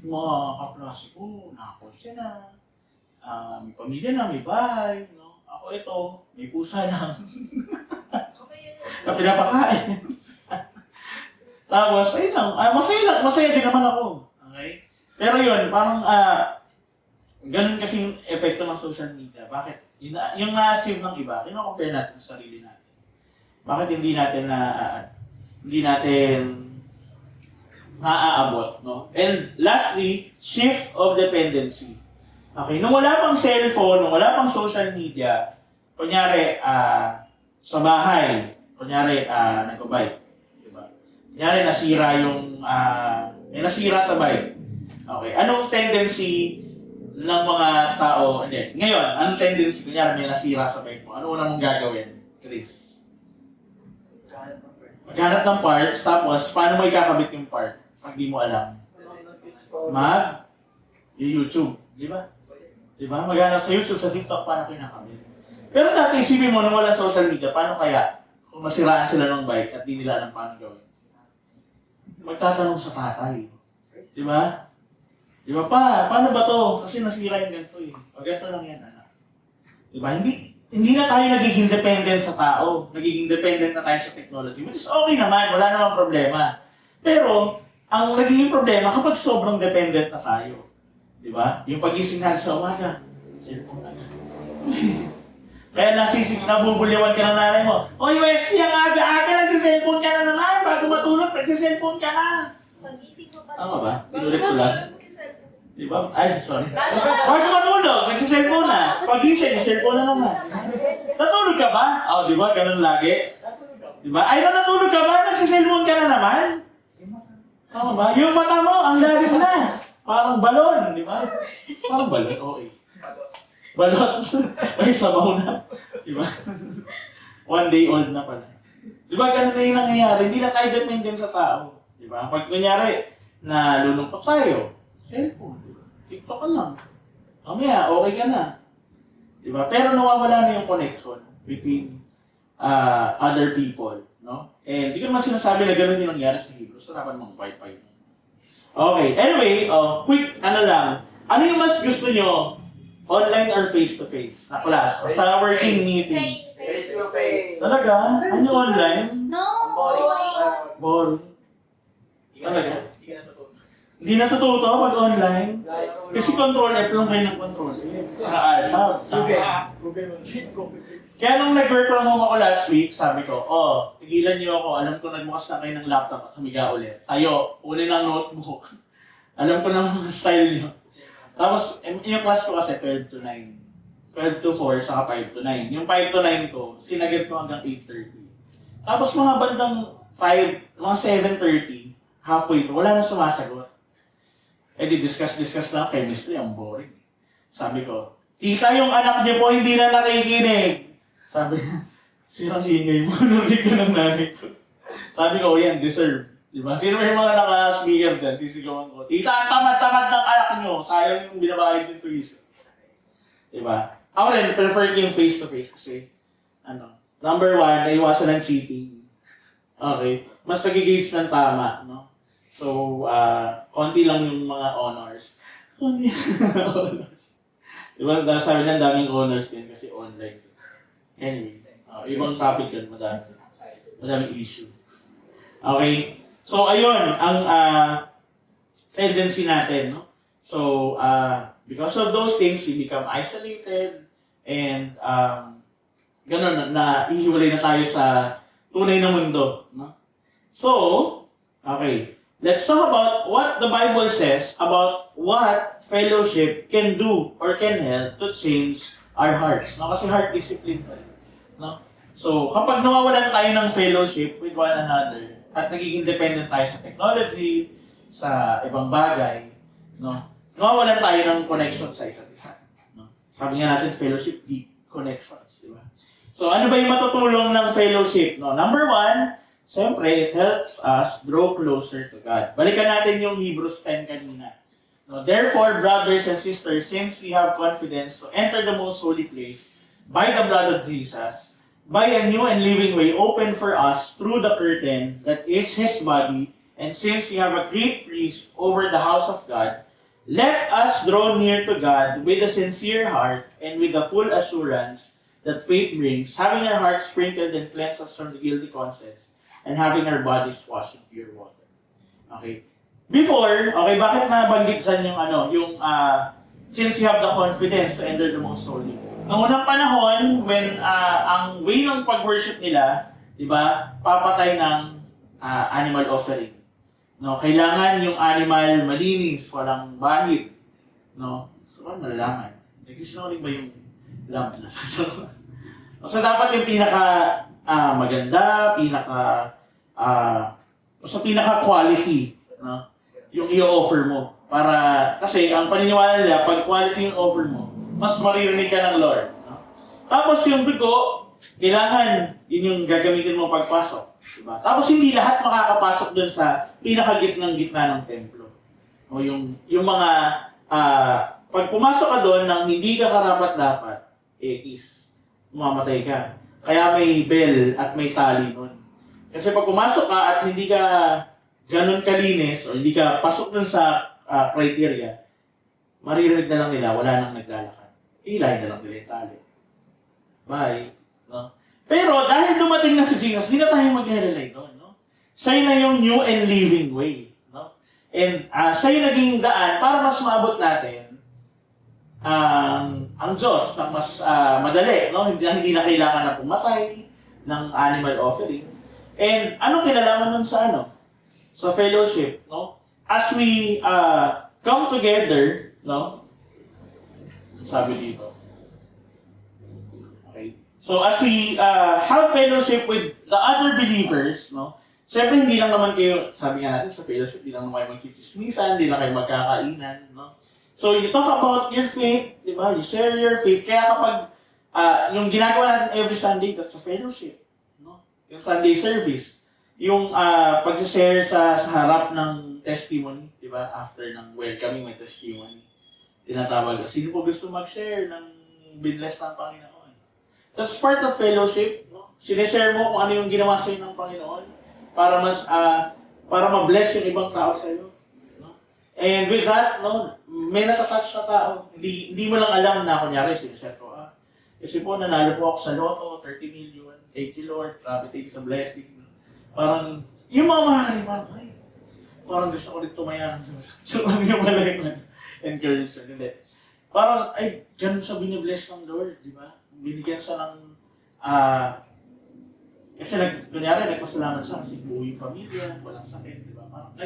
Mga kaklase ko, nakakotse na, may pamilya na, may bahay, no? Ako ito, may pusa lang. Okay yun. Na pinapakain. Tapos, ayun lang, masaya din naman ako. Okay? Pero yun, parang, ganun kasing epekto ng social media. Bakit? Yung na-achieve ng iba, kino-compare natin sa sarili natin. Bakit hindi natin naaabot, no? And lastly, shift of dependency. Okay, nung wala pang cellphone, nung wala pang social media, kunyari, sa bahay, kunyari, nag-bike, diba? Kunyari, may nasira sa bike. Okay, anong tendency ng mga tao, ngayon, anong tendency, kunyari, may nasira sa bike mo, ano una mong gagawin, Chris? Maghanap ng parts, tapos, paano mo ikakabit yung part? Pag di mo alam. YouTube, di ba? Diba? Maghanap sa YouTube, sa TikTok, paano kinakabit. Pero dati isipin mo, nung wala social media, paano kaya kung masiraan sila ng bike at di nila alam paano gawin? Magtatanong sa tatay. Diba? Diba pa, paano ba to? Kasi nasira yung ganito eh. O ganito lang yan, anak. Diba? Hindi na tayo nagiging dependent sa tao. Nagiging dependent na tayo sa technology. Which is okay naman, wala namang problema. Pero, ang nagiging problema kapag sobrang dependent na tayo. Diba? Yung pagising natin sa umaga, cellphone agad. Kaya nabubuliwan ka ng nanay mo. Oy, Wesley, ang aga-aga, nagsiselfone ka na naman. Bago matulog, nagsiselfone ka na. Pag-isip mo pa. Tama ba? Pinulit ko lang. Mag-cellphone. Diba? Ay, sorry. Bago ka- Bago matulog, nagsiselfone na. Pagising, cellphone na naman. Natulog ka ba? Oh, di ba? Ganun lagi. Di ba? Ay, natulog ka ba? Nagsiselfone ka na naman. Tama ba? Yung mata mo, ang lalim na. Parang balon, di ba? Parang balon, okay. Balon. May sabaw na. Di ba? 1 day old na pala. Di ba? Ganun na yung nangyayari. Hindi na tayo dependent sa tao. Di ba? Pag kunyari, na lulungkot tayo, cellphone. Di ba? TikTok ka lang. Mamaya, okay ka na. Diba? Pero nawawala na yung connection between other people, no? And di ko naman sinasabi na gano'n yung nangyari sa Hebrews. So, dapat mong wifi. Okay, anyway, quick, lang. Ano yung mas gusto nyo? Online or face-to-face? Na class? Sa working meeting? Face to face. Talaga? Ano yung online? No! Boring. Talaga? Hindi natututo pag online? Kasi control F lang kayo ng control F. Sa Alpha. Kaya nung nag-work from home ako last week, sabi ko, tigilan niyo ako. Alam ko nagbukas na kayo ng laptop at humiga ulit. Tayo, uli ng notebook. Alam ko na mga style niyo. Tapos, yung class ko kasi 12 to 9. 12 to 4, saka 5 to 9. Yung 5 to 9 ko, sinagad ko hanggang 8:30. Tapos mga bandang 5, mga 7:30, halfway, wala na sumasagot. Eh di discuss lang, chemistry, ang boring. Sabi ko, tita, yung anak niyo po hindi na nakikinig. Sabi niya, sirang ingay mo, narinig ko ng nanay ko. Sabi ko, yan, deserve. Diba? Sino may mga naka-speaker dyan, sisigawan ko, tita, ang tamad-tamad ng anak niyo, sayang yung binabayad ng tuition. Diba? Ako rin, prefer ko yung face-to-face kasi, number 1, naiwasan ng cheating. Okay? Mas nag-gauge ng tama, no? So, konti lang yung mga honors. Konti honors. Diba, sabi ng daming honors din kasi online. Anyway, ibang topic yun, madaming issue. Okay? So, ayun, ang tendency natin, no? So, because of those things, we become isolated and ganun, ihiwalay na tayo sa tunay na mundo, no? So, okay. Let's talk about what the Bible says about what fellowship can do or can help to change our hearts. No? Kasi heart discipline pa rin. No? So, kapag nawawalan tayo ng fellowship with one another at nagiging dependent tayo sa technology, sa ibang bagay, no? Nawawalan tayo ng connection sa isa't isa. No? Sabi nga natin, fellowship, deep connections. Diba? So, ano ba yung matutulong ng fellowship? No? Number 1, siyempre, it helps us draw closer to God. Balikan natin yung Hebrews 10 kanina. No, therefore, brothers and sisters, since we have confidence to enter the most holy place by the blood of Jesus, by a new and living way open for us through the curtain that is His body, and since we have a great priest over the house of God, let us draw near to God with a sincere heart and with the full assurance that faith brings, having our hearts sprinkled and cleansed us from the guilty conscience, and having our bodies washed in pure water. Okay. Before, okay, bakit nabanggit dyan yung since you have the confidence to enter the most holy. Noong unang panahon, when ang way ng pag-worship nila, di ba, papatay ng animal offering. No, kailangan yung animal malinis, walang bahid. No? So, ano malalaman? Nagsisinungaling ba yung lamp na? So, dapat yung pinaka maganda, pinaka-quality, no? Yung i-offer mo. Kasi ang paniniwala nila, pag quality yung offer mo, mas maririnig ka ng Lord. No? Tapos yung dugo, kailangan yun yung gagamitin mo pagpasok. Diba? Tapos hindi lahat makakapasok dun sa pinakagitnang gitna ng templo. O yung mga Pag pumasok ka doon nang hindi ka karapat-dapat, mamamatay ka. Kaya may bell at may tali nun. Kasi pag pumasok ka at hindi ka ganun kalinis o hindi ka pasok dun sa criteria, maririnig na lang nila, wala nang naglalakad. Hilahin na lang nila yung tali. Bye. No? Pero dahil dumating na si Jesus, hindi na tayo mag-rely doon. No? Siya na yung new and living way. No? And siya yung naging daan para mas maabot natin ang Diyos ng mas madali. No? Hindi na kailangan na pumatay ng animal offering. And anong kinalaman nun sa sa fellowship? No? As we come together, no? Sabi dito. Okay. So as we have fellowship with the other believers, no? Siyempre hindi lang naman kayo, sabi nga natin sa fellowship, hindi lang naman kayo magchichismisan, hindi lang kayo magkakainan, no? So you talk about your faith, di ba? You share your faith. Kaya kapag yung ginagawa natin every Sunday, that's a fellowship, no? Yung Sunday service, yung pag-share sa harap ng testimony, di ba? After ng welcoming, may testimony. Tinatawag, sino po gusto mag-share ng binless ng Panginoon? That's part of fellowship, no? Sineshare mo kung ano yung ginawa sa'yo ng Panginoon para para ma-bless yung ibang tao sa'yo. No? And with that, no, may natatouch na tao. Hindi mo lang alam na, kunyari, sineshare ko, kasi po, nanalo po ako sa loto, 30 million. Thank you, Lord. Grabe, thank you sa blessing. Parang, yung mga mahali, parang gusto ko rin tumayan. So, ano yung pala yung encouragement? Hindi. Parang, ganun siya binibless ng Lord, di ba? Binigyan siya ng, kasi kunyari, nagpasalamat siya kasi buo yung pamilya, walang sakit, di ba? Parang,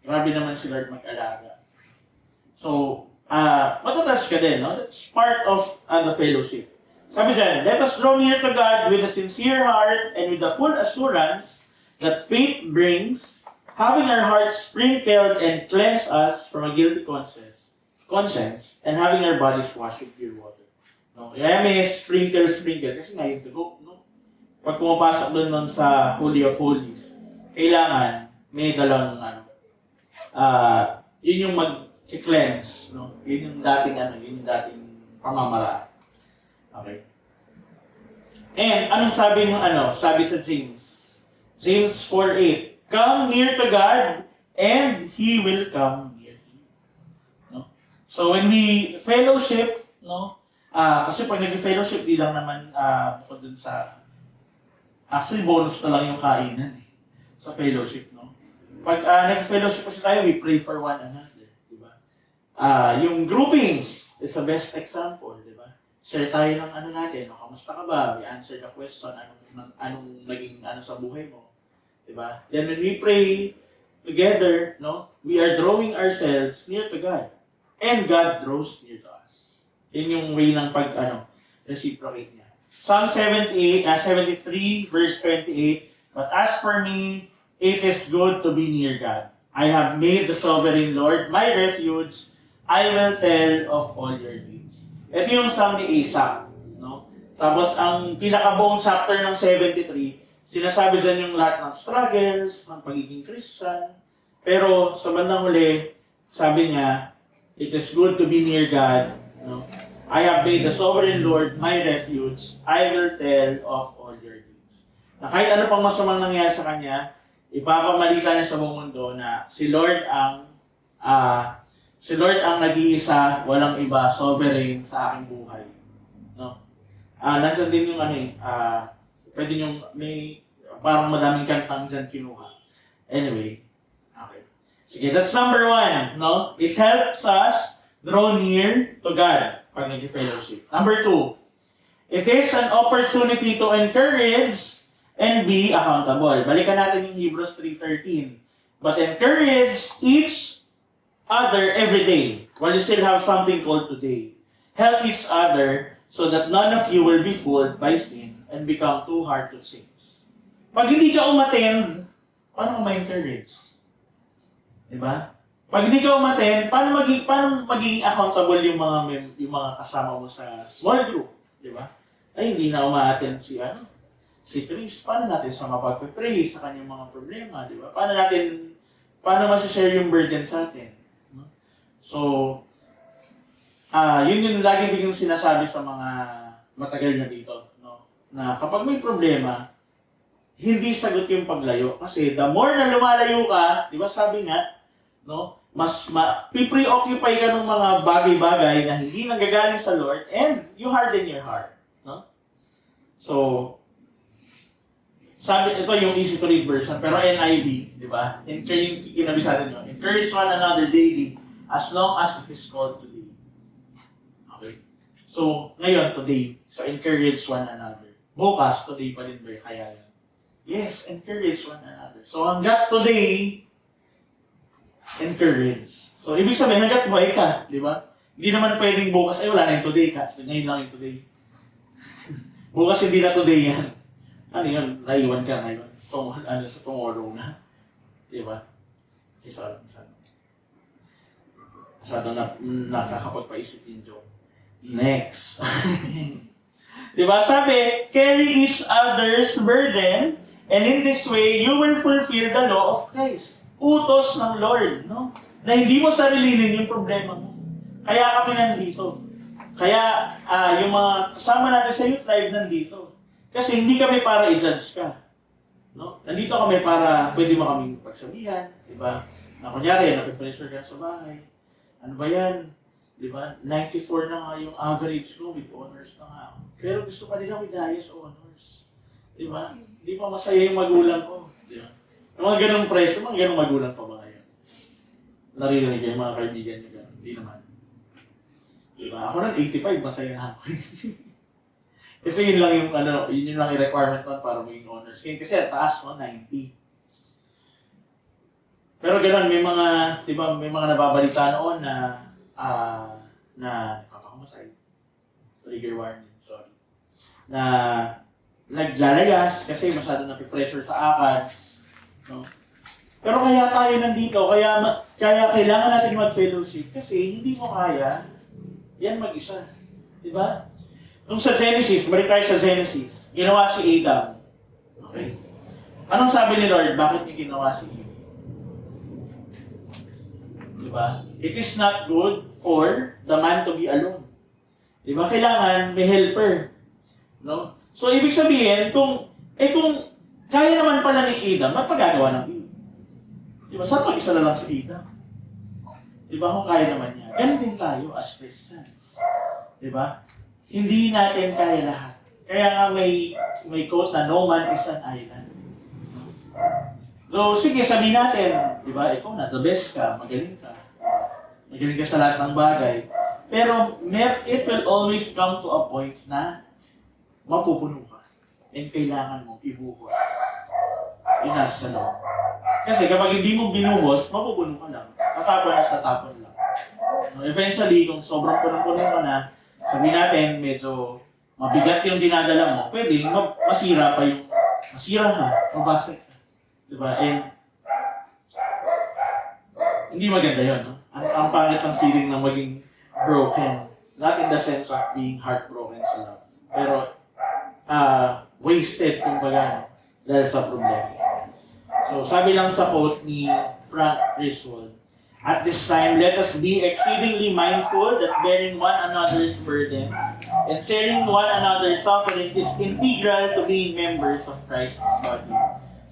grabe naman si Lord mag-alaga. So, matatouch ka din, no? That's part of the fellowship. Sabi dyan, let us draw near to God with a sincere heart and with the full assurance that faith brings, having our hearts sprinkled and cleanse us from a guilty conscience, and having our bodies washed with pure water. No? Kaya may sprinkle, kasi nga yung dugo, no? Pag pumapasok doon sa Holy of Holies, kailangan may dalang, yun yung mag-cleanse, no? Yun yung dating pamamaraan. Okay. And anong sabi ng sabi sa James? James 4:8. Come near to God and He will come near to you. No? So when we fellowship, no? Kasi pag nag-fellowship, di lang naman bukod dun sa actually bonus na lang yung kainan sa fellowship, no? Pag nag-fellowship kasi tayo, we pray for one another, di ba? Yung groupings is the best example, di ba? Share tayo ng natin, kamusta ka ba? We answer the question, anong naging sa buhay mo. Diba? Then when we pray together, no, we are drawing ourselves near to God. And God draws near to us. Yun yung way ng reciprocate niya. Psalm 73, verse 28, but as for me, it is good to be near God. I have made the sovereign Lord my refuge. I will tell of all your deeds. Ito yung Psalm ni Asaph, no? Tapos ang pinakabuong chapter ng 73, sinasabi dyan yung lahat ng struggles, ng pagiging Christian. Pero sa bandang huli, sabi niya, it is good to be near God. No? I have made the sovereign Lord my refuge. I will tell of all your deeds. Na kahit ano pang masamang nangyari sa kanya, ipapamalita niya sa buong mundo na si Lord ang nag-iisa, walang iba, sovereign sa aking buhay. No? Nandiyan din yung pwede yung may parang madaming kantang dyan kinuha. Anyway, okay. Sige, that's number 1, no? It helps us draw near to God pag nag-fellowship. Number 2, it is an opportunity to encourage and be accountable. Balikan natin yung Hebrews 3:13. But encourage each other every day, while you still have something called today. Help each other so that none of you will be fooled by sin and become too hard to change. Pag hindi ka umattend, paano ka ma-encourage? Diba? Pag hindi ka umattend, paano magiging accountable yung mga kasama mo sa small group? Diba? Ay, hindi na uma-attend si Chris. Paano natin siya mapag-pray sa kanyang mga problema? Diba? Paano masashare yung burden sa atin? So, yun yung lagi din yung sinasabi sa mga matagal na dito, no? Na kapag may problema, hindi sagot yung paglayo. Kasi the more na lumalayo ka, di ba sabi nga, no? Mas pipreoccupy ka ng mga bagay-bagay na hindi nanggagaling sa Lord and you harden your heart, no? So, sabi, ito yung easy to read version, pero NIV, di ba? Encourage, kinabisa nyo. Encourage one another daily as long as it is called today. Okay? So, ngayon, today. So, encourage one another. Bukas, today pa din ba? Kaya yan. Yes, encourage one another. So, hanggat today, encourage. So, ibig sabihin, hanggat buhay ka, di ba? Hindi naman pwedeng bukas, ay wala na yung today ka. Ngayon lang yung today. Bukas hindi na today yan. Ano yun? Naiwan ka ngayon. Sa tomorrow na. Di ba? Masyado na nakakapagpaisip yung joke. Next. Di ba? Sabi, carry each other's burden, and in this way, you will fulfill the law of Christ. Utos ng Lord, no? Na hindi mo sarilinin yung problema mo. Kaya kami nandito. Kaya yung mga kasama natin sa youth live nandito. Kasi hindi kami para i-judge ka. No? Nandito kami para pwede mo kaming pagsabihan, di ba? Na kunyari, napipressure ka sa bahay. Ano ba yan? Di ba? 94 na nga yung average ko with honors na nga ako. Pero gusto pa nila with highest honors. Di ba? Hindi pa masaya yung magulang ko. Di ba? Yung mga ganong presyo, mga ganong magulang pa ba ngayon? Naririnig yung mga kaibigan nyo gano'n? Hindi naman. Diba? Ako nun, 85, masaya na ako. Kasi yun lang yung, yun lang yung requirement nun para maging honors. Kasi taas, 90. Pero gano'n, may mga, di ba, may mga nababalita noon na, napapakamatay. Trigger warning, sorry. Na, naglalayas kasi masyado napipressure sa ACADS. No? Pero kaya tayo nandito, kaya kailangan natin mag-fellowship kasi hindi mo kaya yan mag-isa. Diba? Nung sa Genesis, balik tayo sa Genesis, ginawa si Adam. Okay? Anong sabi ni Lord? Bakit niya ginawa si Eve? Diba? It is not good for the man to be alone. Diba? Kailangan may helper. No? So, ibig sabihin, kung kaya naman pala ni Adam, ba't pagagawa ng Eve? Diba? Saan mag-isa na lang si Adam? Diba? Kung kaya naman niya. Ganun din tayo as Christians. Diba? Hindi natin kaya lahat. Kaya nga may quote na no man is an island. So, sige, sabihin natin, diba? Ikaw na, the best ka, magaling ka. Magaling ka sa lahat ng bagay. Pero it will always come to a point na mapupuno ka. And kailangan mong ibuhos. Yun nasa sa loob. Kasi kapag hindi mo binuhos, mapupuno ka lang. Tatapon at tatapon lang. Eventually, kung sobrang punong-puno ka na, sabihin natin, medyo mabigat yung dinadala mo, pwede masira pa yung, masira ka, mabasag ka. Diba? And, hindi maganda yun, no? Ang pangit ng feeling na maging broken. Not in the sense of being heartbroken sa love. Pero, wasted, kumbaga, dahil sa problema. So, sabi lang sa quote ni Frank Griswold, at this time, let us be exceedingly mindful that bearing one another's burdens and sharing one another's suffering is integral to being members of Christ's body.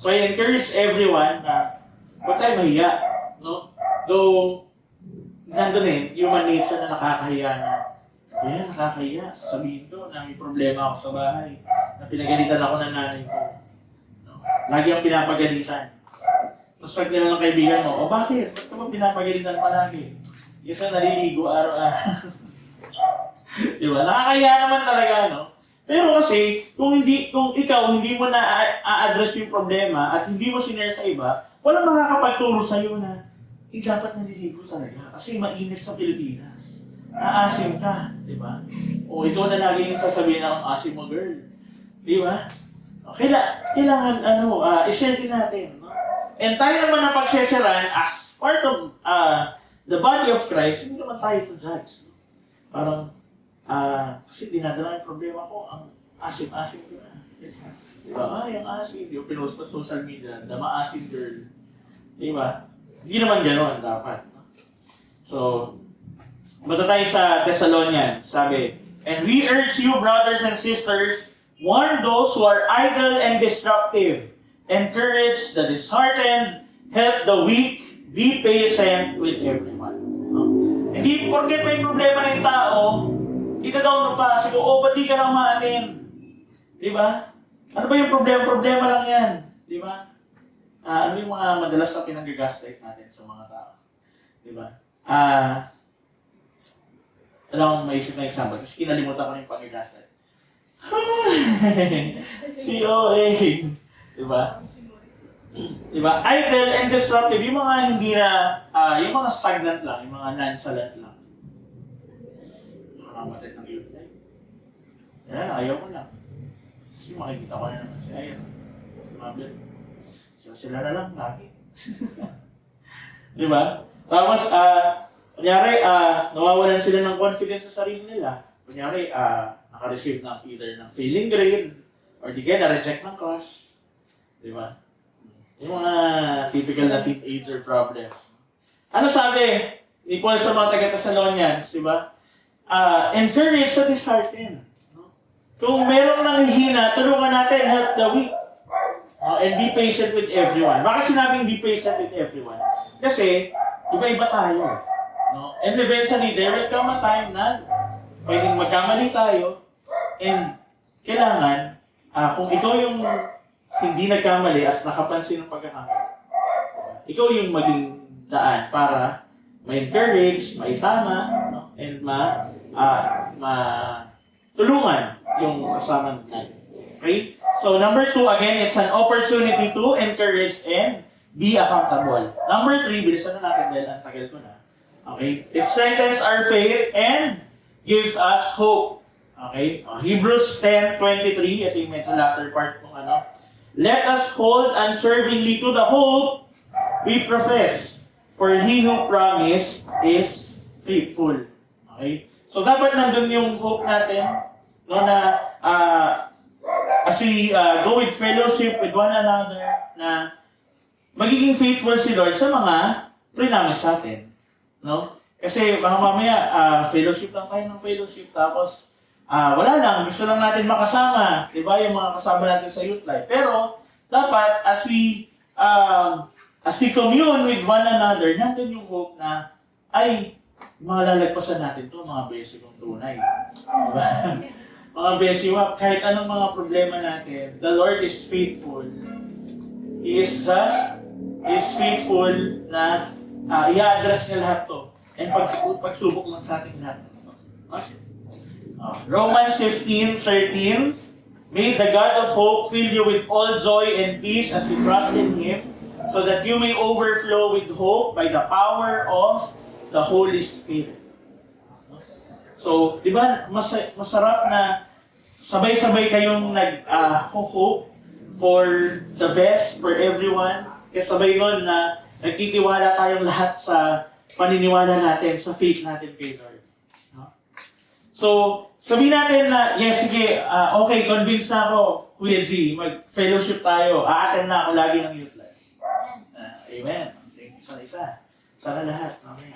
So, I encourage everyone na huwag tayo mahiya, no? Though, nandun human nature na nakakahiya na, nakakahiya. Sasabihin ko na may problema ako sa bahay, na pinagalitan ako ng nanay ko. No? Lagi ang pinapagalitan. Tapos pag nila ng kaibigan mo, bakit? Ba't ka ba pinapagalitan palagi? Yes, naliligo araw-araw. Diba? Nakakaya naman talaga, no? Pero kasi, kung ikaw hindi mo na a-address yung problema at hindi mo sinare sa iba, walang makakapagturo sa'yo na, dapat naliligo talaga. Kasi mainit sa Pilipinas. Naasim ka, diba? O ikaw na lagi yung sasabihin ng asim mo, girl. Diba? Kailangan, i-share din natin, no? And tayo naman na pagsesyaran as part of the body of Christ, hindi naman tayo to judge. Parang, kasi dinadala yung problema ko, ang asim-asim ko na. Diba? Ang asim. Yung pinost pa sa social media, the maasim girl. Diba? Hindi naman gano'n dapat. No? So, Bata tayo sa Thessalonians, sabi, "And we urge you, brothers and sisters, warn those who are idle and disruptive, encourage the disheartened, help the weak, be patient with everyone." No? Hindi porket may problema ng tao, ita-down mo pa, siguro, oh, ba't di ka lang ma-attend? Di ba? Ano ba yung problema? Problema lang yan. Di ba? Ano yung mga madalas na pinag-gaslight natin sa mga tao? Di ba? Alam akong maisip na example, kasi kinalimutan ko na yung pang-gaslight. COA. Di ba? Diba? Idle and disruptive, yung mga hindi na, yung mga stagnant lang, yung mga nonchalant lang. Nakakamatid ng youth life. Kaya ayaw ko lang. Kasi makikita ko na naman si Aya. Si Mabel. Sila na lang, lagi. Diba? Tapos, kunyari, nawawalan sila ng confidence sa sarili nila. Kunyari, naka-receive ng either ng failing grade, or di kaya na-reject ng crush. Diba? Yung mga typical na teenager problems. Ano sabi ni Paul sa mga taga-Thessalonians, di ba? Encourage sa disheartened. No? Kung merong nanghihina, tulungan natin, help the weak. And be patient with everyone. Bakit sinabing be patient with everyone? Kasi, iba-iba tayo. No? And eventually, there will come a time na pwedeng magkamali tayo and kailangan, kung ikaw yung hindi nagkamali at nakapansin ng pagkakamali, ikaw yung maging daan para ma-encourage, maitama, no? And tulungan yung kasama natin. Okay? So, number 2, again, it's an opportunity to encourage and be accountable. Number 3, bilisan na natin dahil ang tagal ko na. Okay? It strengthens our faith and gives us hope. Okay? Hebrews 10:23, ito yung medyo latter part ng "Let us hold unswervingly to the hope we profess, for he who promised is faithful." Okay? So, dapat nandun yung hope natin, no, na as we go with fellowship with one another, na magiging faithful si Lord sa mga pre-promise natin. No? Kasi baka mamaya, fellowship lang tayo ng fellowship, tapos wala lang, gusto lang natin makasama, di ba, yung mga kasama natin sa youth life. Pero, dapat, as we commune with one another, nandun yung hope na, ay, malalagpasan natin to mga besi kong tunay. Diba? Mga besi, kahit anong mga problema natin, the Lord is faithful. He is just, He is faithful na i-address niya lahat to. And pagsubok lang sa ating lahat. Okay? Romans 15:13, "May the God of hope fill you with all joy and peace as you trust in Him, so that you may overflow with hope by the power of the Holy Spirit." So, di ba, masarap na sabay-sabay kayong nag-hope for the best for everyone. Kasabay nun na nagtitiwala tayong lahat sa paniniwala natin, sa faith natin kay Lord. So, sabihin natin na, yes, sige, okay, convinced na ako, Kuya G, mag-fellowship tayo, a-attend na ako lagi ng youth life. Amen. Thank you sa isa. Sana lahat. Mamaya.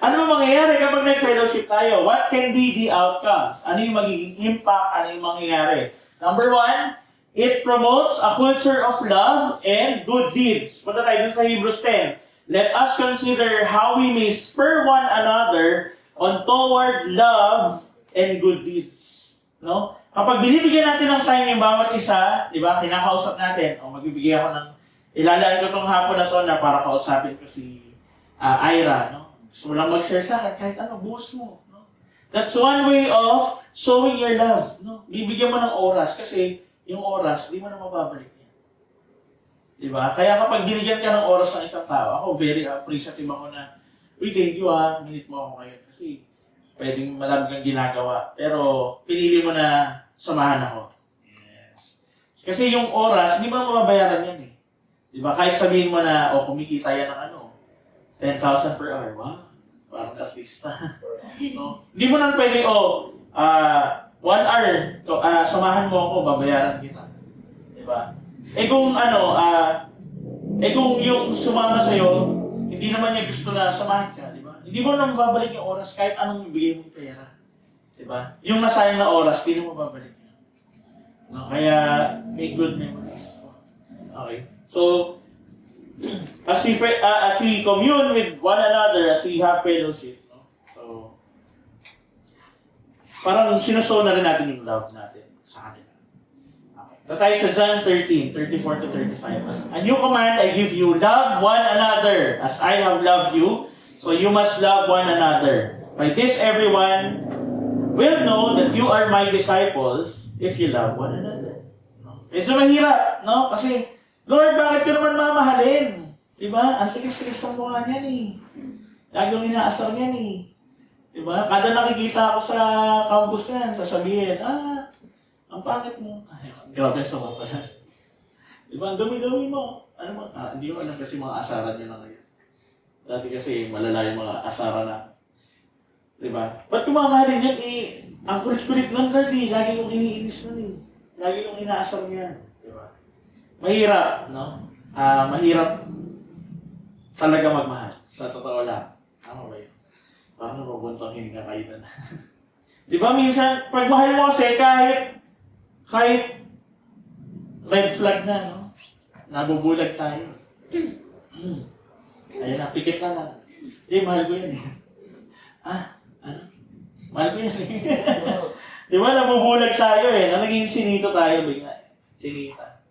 Ano ba mangyayari kapag nag-fellowship tayo? What can be the outcomes? Ano yung magiging impact? Ano yung mangyayari? Number 1, it promotes a culture of love and good deeds. Punta tayo dun sa Hebrews 10. "Let us consider how we may spur one another on toward love and good deeds." No? Kapag binibigyan natin ng time yung bawat isa, di ba, kinakausap natin, o magbibigay ako ng, ilalaan ko tong hapon na to na para kausapin ko si Ira, no? Gusto mo lang mag-share sa akin, kahit ano, buhos mo. No? That's one way of showing your love. No? Bibigyan mo ng oras, kasi yung oras, di mo na mababalik yan. Di ba? Kaya kapag binigyan ka ng oras ng isang tao, ako very appreciative ako na, "Uy, thank you minute mo ako ngayon." Kasi pwedeng marami kang ginagawa. Pero pinili mo na samahan ako. Yes. Kasi yung oras, hindi mo na mababayaran yan eh. Diba? Kahit sabihin mo na, kumikita yan ng 10,000 per hour. Wow. Parang at least pa. No? Hindi mo na pwede, 1 hour, samahan mo ako, babayaran kita. Diba? Kung yung sumama sa'yo, hindi naman niya gusto na samahan ka, di ba? Hindi Di mo na mababalik yung oras kahit anong ibigay mong pera. Diba? Yung nasayang na oras, di na mababalik yun. No? Kaya, make good memories. Okay. So, as we commune with one another, as we have fellowship, no? So, parang sinusow na rin natin yung love natin sa kanila. Okay. So tayo sa John 13, 34 to 35. As a new command I give you, love one another as I have loved you, so you must love one another. By this everyone will know that you are my disciples if you love one another. No? Medyo mahirap, no? Kasi, Lord, bakit ko naman mamahalin? Diba? Ang tigas-tigas ng mukha niyan eh. Lagi yung inaasar niyan eh. Diba? Kada nakikita ako sa campus niyan, sasabihin, ang pangit mo. Ay, grabe sa mga pala. Diba? Ang dumi-dumi mo. Ano mo? Hindi ko alam kasi mga asaran niya na ngayon. Dati kasi malala yung mga asaran na. Diba? Ba't ko mamahalin yan eh? Ang kulit-kulit ng Lord eh. Lagi kong iniinis nun eh. Lagi kong inaasar niyan. Diba? Mahirap, no? Mahirap talaga magmahal. Sa totoo lang. Tama ba yun? Paano mabuntang hininga kayo na? Diba minsan, pag mahal mo kasi kahit red flag na, no? Nabubulag tayo. Ayan na, pikit na lang. Hindi, mahal ko yan eh. Ano? Mahal ko yan eh. Di ba, nabubulag tayo eh. Naging sinito tayo bigla. Sinita.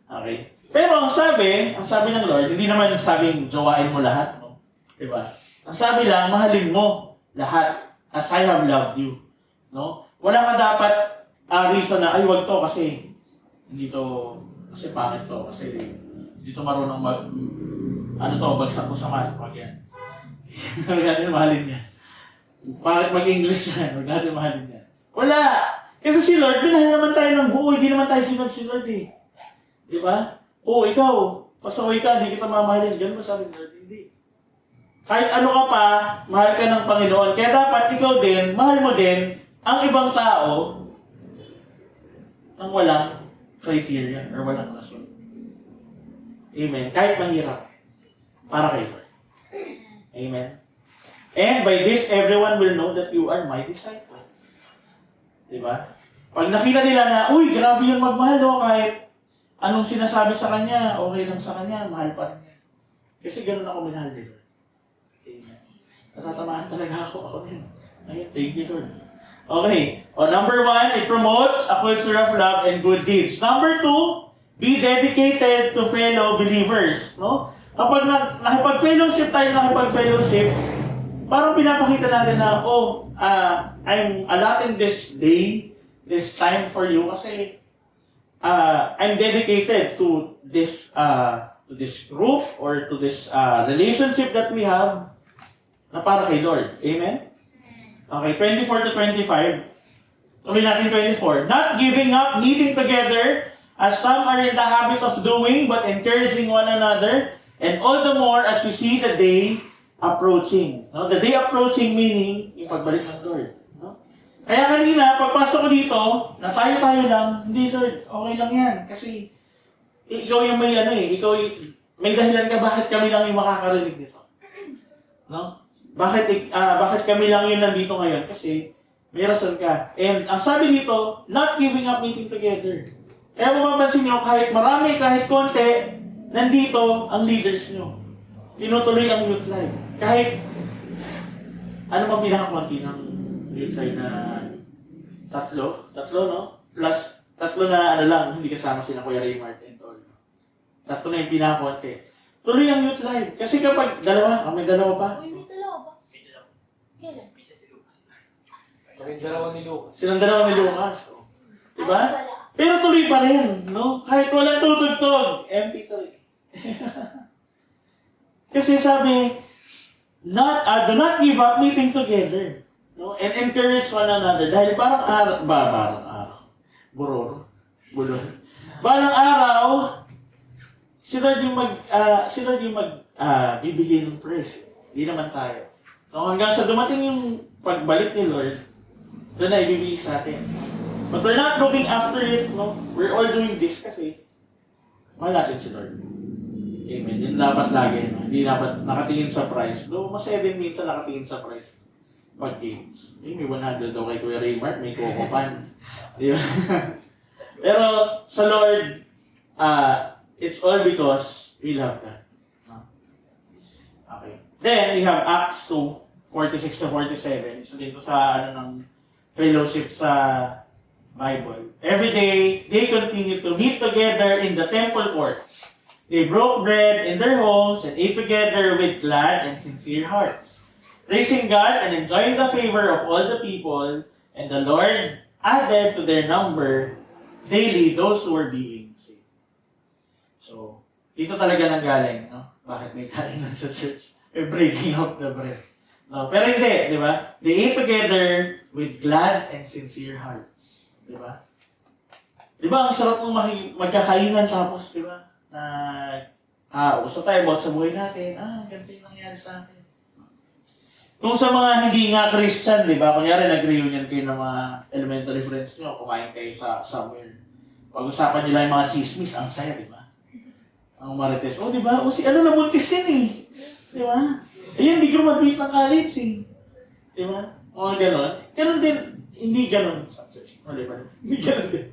Okay? Pero ang sabi ng Lord, hindi naman sabing jowain mo lahat, no? Di ba? Ang sabi lang, mahalin mo lahat as I have loved you. No? Wala ka dapat reason na, ay wag to kasi hindi to, kasi pangit to, kasi hindi to marunong bagsak ko sa math. Wag yan. Huwag natin mahalin yan. Pangit mag-English yan. Huwag natin mahalin yan. Wala! Kasi si Lord, binahal naman tayo ng buo. Hindi naman tayo sinod si Lord eh. Di ba? Ikaw, pasaway ka, hindi kita mamahalin. Ganun ba sabi ng Lord? Hindi. Kahit ano ka pa, mahal ka ng Panginoon. Kaya dapat ikaw din, mahal mo din ang ibang tao nang walang criteria or walang rason. Amen. Kahit mahirap. Para kay Lord. Amen. And by this, everyone will know that you are my disciples. Diba? Pag nakita nila na, uy, grabe yung magmahal kahit anong sinasabi sa kanya, okay lang sa kanya, mahal pa rin niya. Kasi ganun ako minahal ni Lord. Amen. Natatamaan talaga ako din. Ayun, thank you, Lord. Okay. Number 1, it promotes a culture of love and good deeds. Number 2, be dedicated to fellow believers. No? Kapag nakipag-fellowship tayo, parang pinapakita natin na, I'm allotting this day, this time for you kasi I'm dedicated to this group or to this relationship that we have na para kay Lord. Amen? Okay, 24 to 25. Tuloy natin 24. Not giving up, meeting together, as some are in the habit of doing, but encouraging one another, and all the more as we see the day approaching. No? The day approaching meaning yung pagbalik ng Lord. No? Kaya kanina, pagpasok ko dito, na tayo-tayo lang, hindi Lord, okay lang yan. Kasi ikaw yung may may dahilan ka bakit kami lang yung makakarinig nito. No? Bakit kami lang yung nandito ngayon? Kasi may rason ka. And ang sabi dito, not giving up meeting together. Kaya mapapansin nyo, kahit marami, kahit konti, nandito ang leaders nyo. Tinutuloy ang youth life. Kahit, ano bang pinakakunti ng youth life na tatlo, no? Plus, tatlo na lang, hindi kasama sila Kuya Raymart and all. Tatlo na yung pinakakunti. Tuloy ang youth life. Kasi kapag may dalawa pa. Uy, may dalawa ba? May dalawa. Kailan? Isa si Lucas. Silang dalawa ni Lucas. Silang dalawa ni Lucas. Diba? Ay, wala. Pero tuloy pa rin, no? Kahit walang tutugtog, empty tuloy. Kasi sabi, do not give up meeting together. No? And encourage one another. Dahil parang araw. Bulon. Parang araw, si Lord yung bibigay ng praise. Hindi naman tayo. No, hanggang sa dumating yung pagbalik ni Lord, doon na ibibigay sa atin. But we're not looking after it, no? We're all doing this kasi mahal natin si Lord. Amen. Yun dapat lagi. No? Hindi dapat nakatingin sa price. Though masaya din minsan nakatingin sa price. Pag games. May 100 daw kay Kuya Raymart, may Coco Pan. Di ba? Pero sa Lord, it's all because we love God. No? Okay. Then, we have Acts 2, 46 to 47. Isa dito sa ng fellowship sa Bible. Every day, they continue to meet together in the temple courts. They broke bread in their homes and ate together with glad and sincere hearts, praising God and enjoying the favor of all the people, and the Lord added to their number daily those who were being saved. So, dito talaga nanggaling, no? Bakit may kainan sa church? May breaking of the bread. No, pero hindi, di ba? They ate together with glad and sincere hearts. Di ba? Di ba, ang sarap mong magkakainan tapos, di ba? Usap tayo about sa buhay natin. Ganito yung nangyari sa atin. Kung sa mga hindi nga Christian, di ba? Kunyari, nag-reunion kayo ng mga elementary friends nyo, kumain kayo sa somewhere. Pag-usapan nila yung mga chismis, ang saya, di ba? Ang marites, di ba? Si ano nabuntis yan eh. Di ba? Ayun, hindi graduate ng college eh. Di ba? Mga ganon. Ganon din, hindi ganon sa church. Di ba? Hindi ganon din.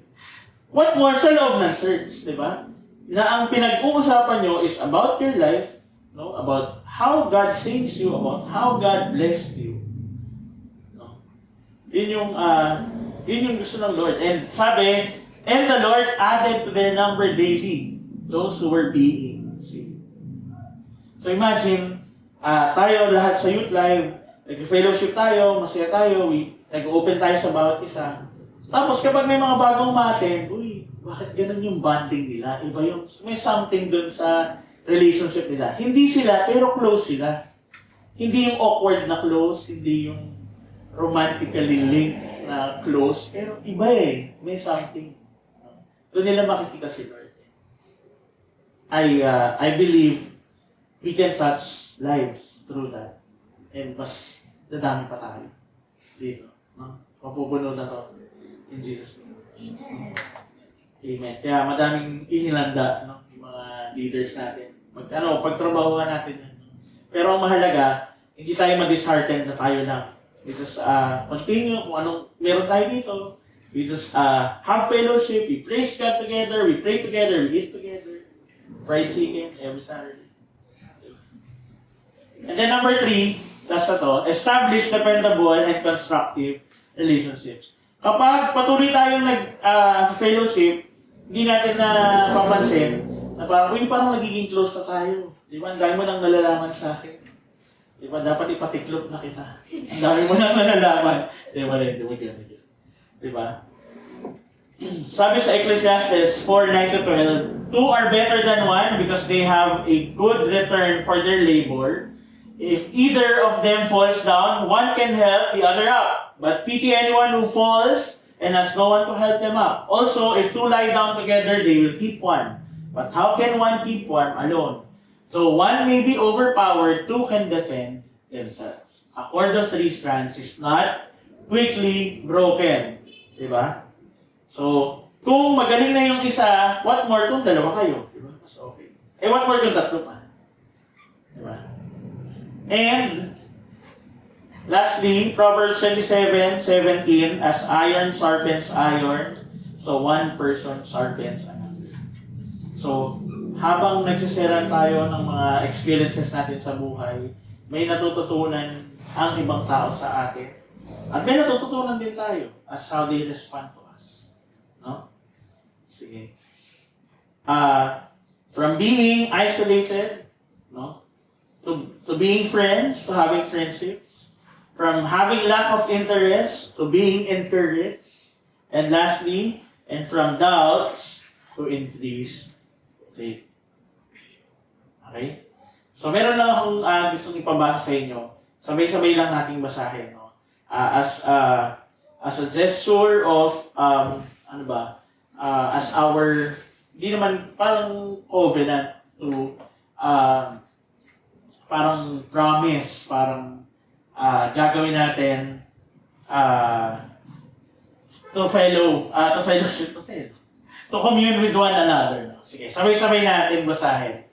What more sa loob ng church, di ba? Na ang pinag-uusapan nyo is about your life, no? About how God changed you, about how God blessed you. No? Yun yung gusto ng Lord. And sabi, and the Lord added to their number daily those who were being saved. So imagine, tayo lahat sa Youth Live, nag-fellowship tayo, masaya tayo, nag-open tayo sa bawat isa. Tapos kapag may mga bagong ma-attend, bakit ganun yung bonding nila? Iba yung, may something dun sa relationship nila. Hindi sila, pero close sila. Hindi yung awkward na close, hindi yung romantically linked na close, pero iba eh. May something. Doon nila makikita si Lord. I believe we can touch lives through that. And mas dadami pa tayo dito. No? Mapupuno na to. In Jesus' name. Amen. Amen. Kaya madaming ihilanda, no? Yung mga leaders natin. Pagtrabahuhan natin yan. Pero ang mahalaga, hindi tayo ma-disheartened na tayo lang. We just continue kung anong meron tayo dito. We just have fellowship, we praise God together, we pray together, we eat together. Fried chicken every Saturday. And then number 3, last na to, establish dependable and constructive relationships. Kapag patuloy tayong nag-fellowship, hindi natin na papansin na parang nagiging close na tayo. Di ba? Ang dami mo nang nalalaman sa akin. Di ba? Dapat ipatiklop na kita. Ang dami mo nang nalalaman. Di ba rin? Di ba? Sabi sa Ecclesiastes 4:9-12, 2 are better than 1 because they have a good return for their labor. If either of them falls down, one can help the other up. But pity anyone who falls and has no one to help them up. Also, if 2 lie down together, they will keep one. But how can one keep one alone? So 1 may be overpowered, 2 can defend themselves. A cord of 3 strands is not quickly broken. Diba? So, kung magaling na yung isa, what more kung dalawa kayo? Diba? Mas okay. What more kung tatlo pa? Diba? And, lastly, Proverbs 27:17, as iron sharpens iron, so one person sharpens another. So, habang nagsiseran tayo ng mga experiences natin sa buhay, may natututunan ang ibang tao sa atin. At may natututunan din tayo as how they respond to us. No? Sige. From being isolated, no? To being friends, to having friendships. From having lack of interest to being encouraged. And lastly, and from doubts to increased faith. Okay? So meron lang akong gustong ipabasa sa inyo. Sabay-sabay lang nating basahin, no? As a gesture of as our hindi naman parang covenant to parang promise, parang gagawin natin to commune with one another. No? Sige, sabay-sabay natin basahin.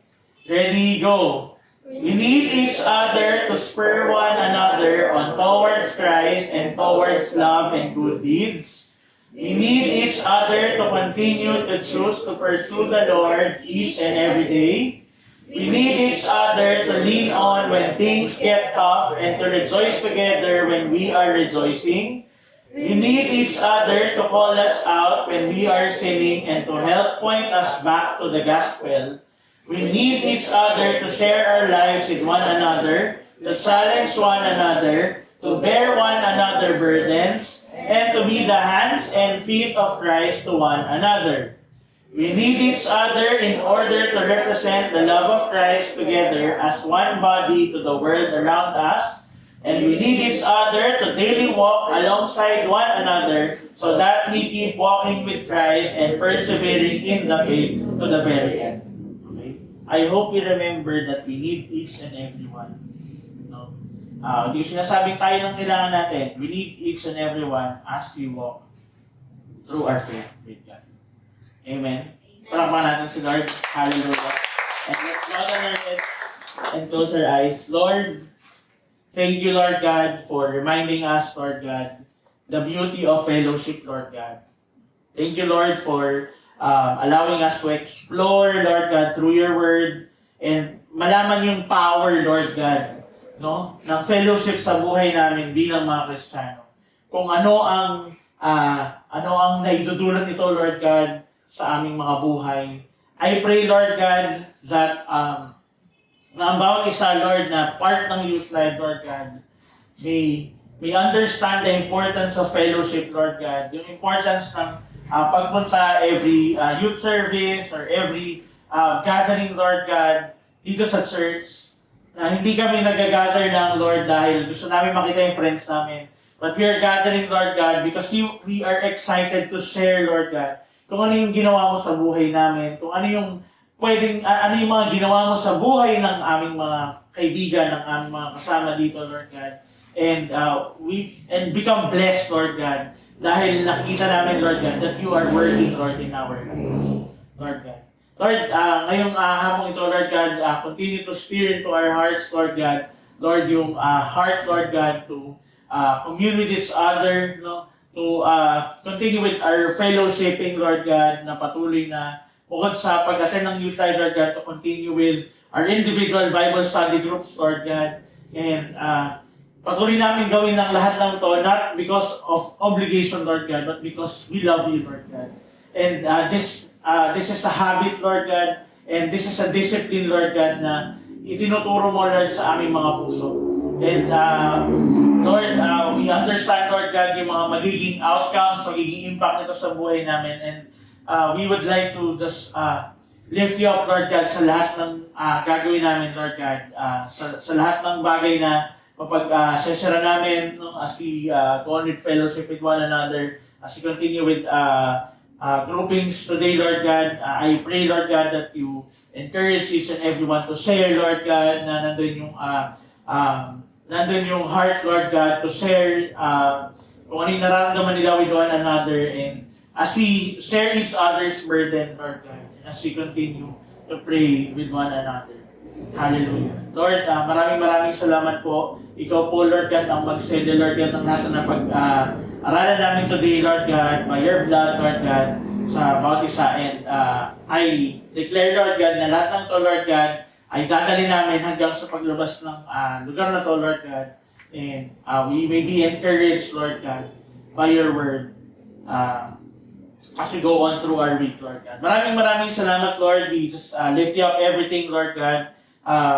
Ready, go. We need each other to spur one another on towards Christ and towards love and good deeds. We need each other to continue to choose to pursue the Lord each and every day. We need each other to lean on when things get tough and to rejoice together when we are rejoicing. We need each other to call us out when we are sinning and to help point us back to the gospel. We need each other to share our lives with one another, to challenge one another, to bear one another burdens, and to be the hands and feet of Christ to one another. We need each other in order to represent the love of Christ together as one body to the world around us. And we need each other to daily walk alongside one another so that we keep walking with Christ and persevering in the faith to the very end. Okay? I hope you remember that we need each and every one. No? Hindi ko sinasabing tayo lang kailangan natin. We need each and every one as we walk through our faith with God. Amen. Palakpakan natin si Lord. Hallelujah. And let's bow down our heads and close our eyes. Lord, thank you, Lord God, for reminding us, Lord God, the beauty of fellowship, Lord God. Thank you, Lord, for allowing us to explore, Lord God, through your word and malaman yung power, Lord God, no, ng fellowship sa buhay namin bilang mga Kristiyano. Kung ano ang naidudulot nito, Lord God, sa aming mga buhay. I pray, Lord God, that na ang bawat isa, Lord, na part ng youth life, Lord God, may understand the importance of fellowship, Lord God. Yung importance ng pagpunta every youth service or every gathering, Lord God, dito sa church. Na hindi kami nag-gather lang, Lord, dahil gusto namin makita yung friends namin. But we are gathering, Lord God, because we are excited to share, Lord God, kung ano yung ginawa mo sa buhay namin, kung ano yung ano yung mga ginawa mo sa buhay ng aming mga kaibigan, ng aming mga kasama dito, Lord God. And become blessed, Lord God, dahil nakikita namin, Lord God, that you are working, Lord, in our lives, Lord God. Lord, ngayong hapong ito, Lord God, continue to steer into our hearts, Lord God. Lord, yung heart, Lord God, to commune with each other, no? To continue with our fellowshipping, Lord God, na patuloy na bukod sa pag-attend ng youth life, Lord God, to continue with our individual Bible study groups, Lord God. And patuloy namin gawin ng lahat ng to, not because of obligation, Lord God, but because we love you, Lord God. And this is a habit, Lord God, and this is a discipline, Lord God, na itinuturo mo, Lord, sa aming mga puso. And Lord, we understand, Lord God, yung mga magiging outcomes, magiging impact nito sa buhay namin. And we would like to just lift you up, Lord God, sa lahat ng gagawin namin, Lord God. Sa lahat ng bagay na mapag-session namin, no, as we go on with fellowship with one another, as we continue with groupings today, Lord God. I pray, Lord God, that you encourage each and everyone to share, Lord God, na nandun yung heart, Lord God, to share kung ano yung nararamdaman nila with one another. And as we share each other's burden, Lord God, and as we continue to pray with one another. Hallelujah. Lord, maraming salamat po. Ikaw po, Lord God, ang mag-send, Lord God, ng lahat na pag-aralan namin today, Lord God, by your blood, Lord God, sa bawat isa. And I declare, Lord God, na lahat ng to, Lord God, ay dadali namin hanggang sa paglabas ng lugar na to, Lord God. And we may be encouraged, Lord God, by your word as we go on through our week, Lord God. Maraming salamat, Lord. We just lift you up everything, Lord God.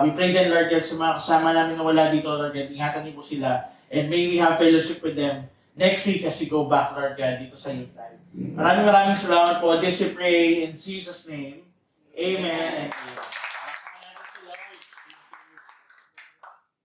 We pray then, Lord God, sa mga kasama namin na wala dito, Lord God. Ingatan niyo po sila. And may we have fellowship with them next week as we go back, Lord God, dito sa youth life. Maraming salamat po. This we pray in Jesus' name. Amen and amen.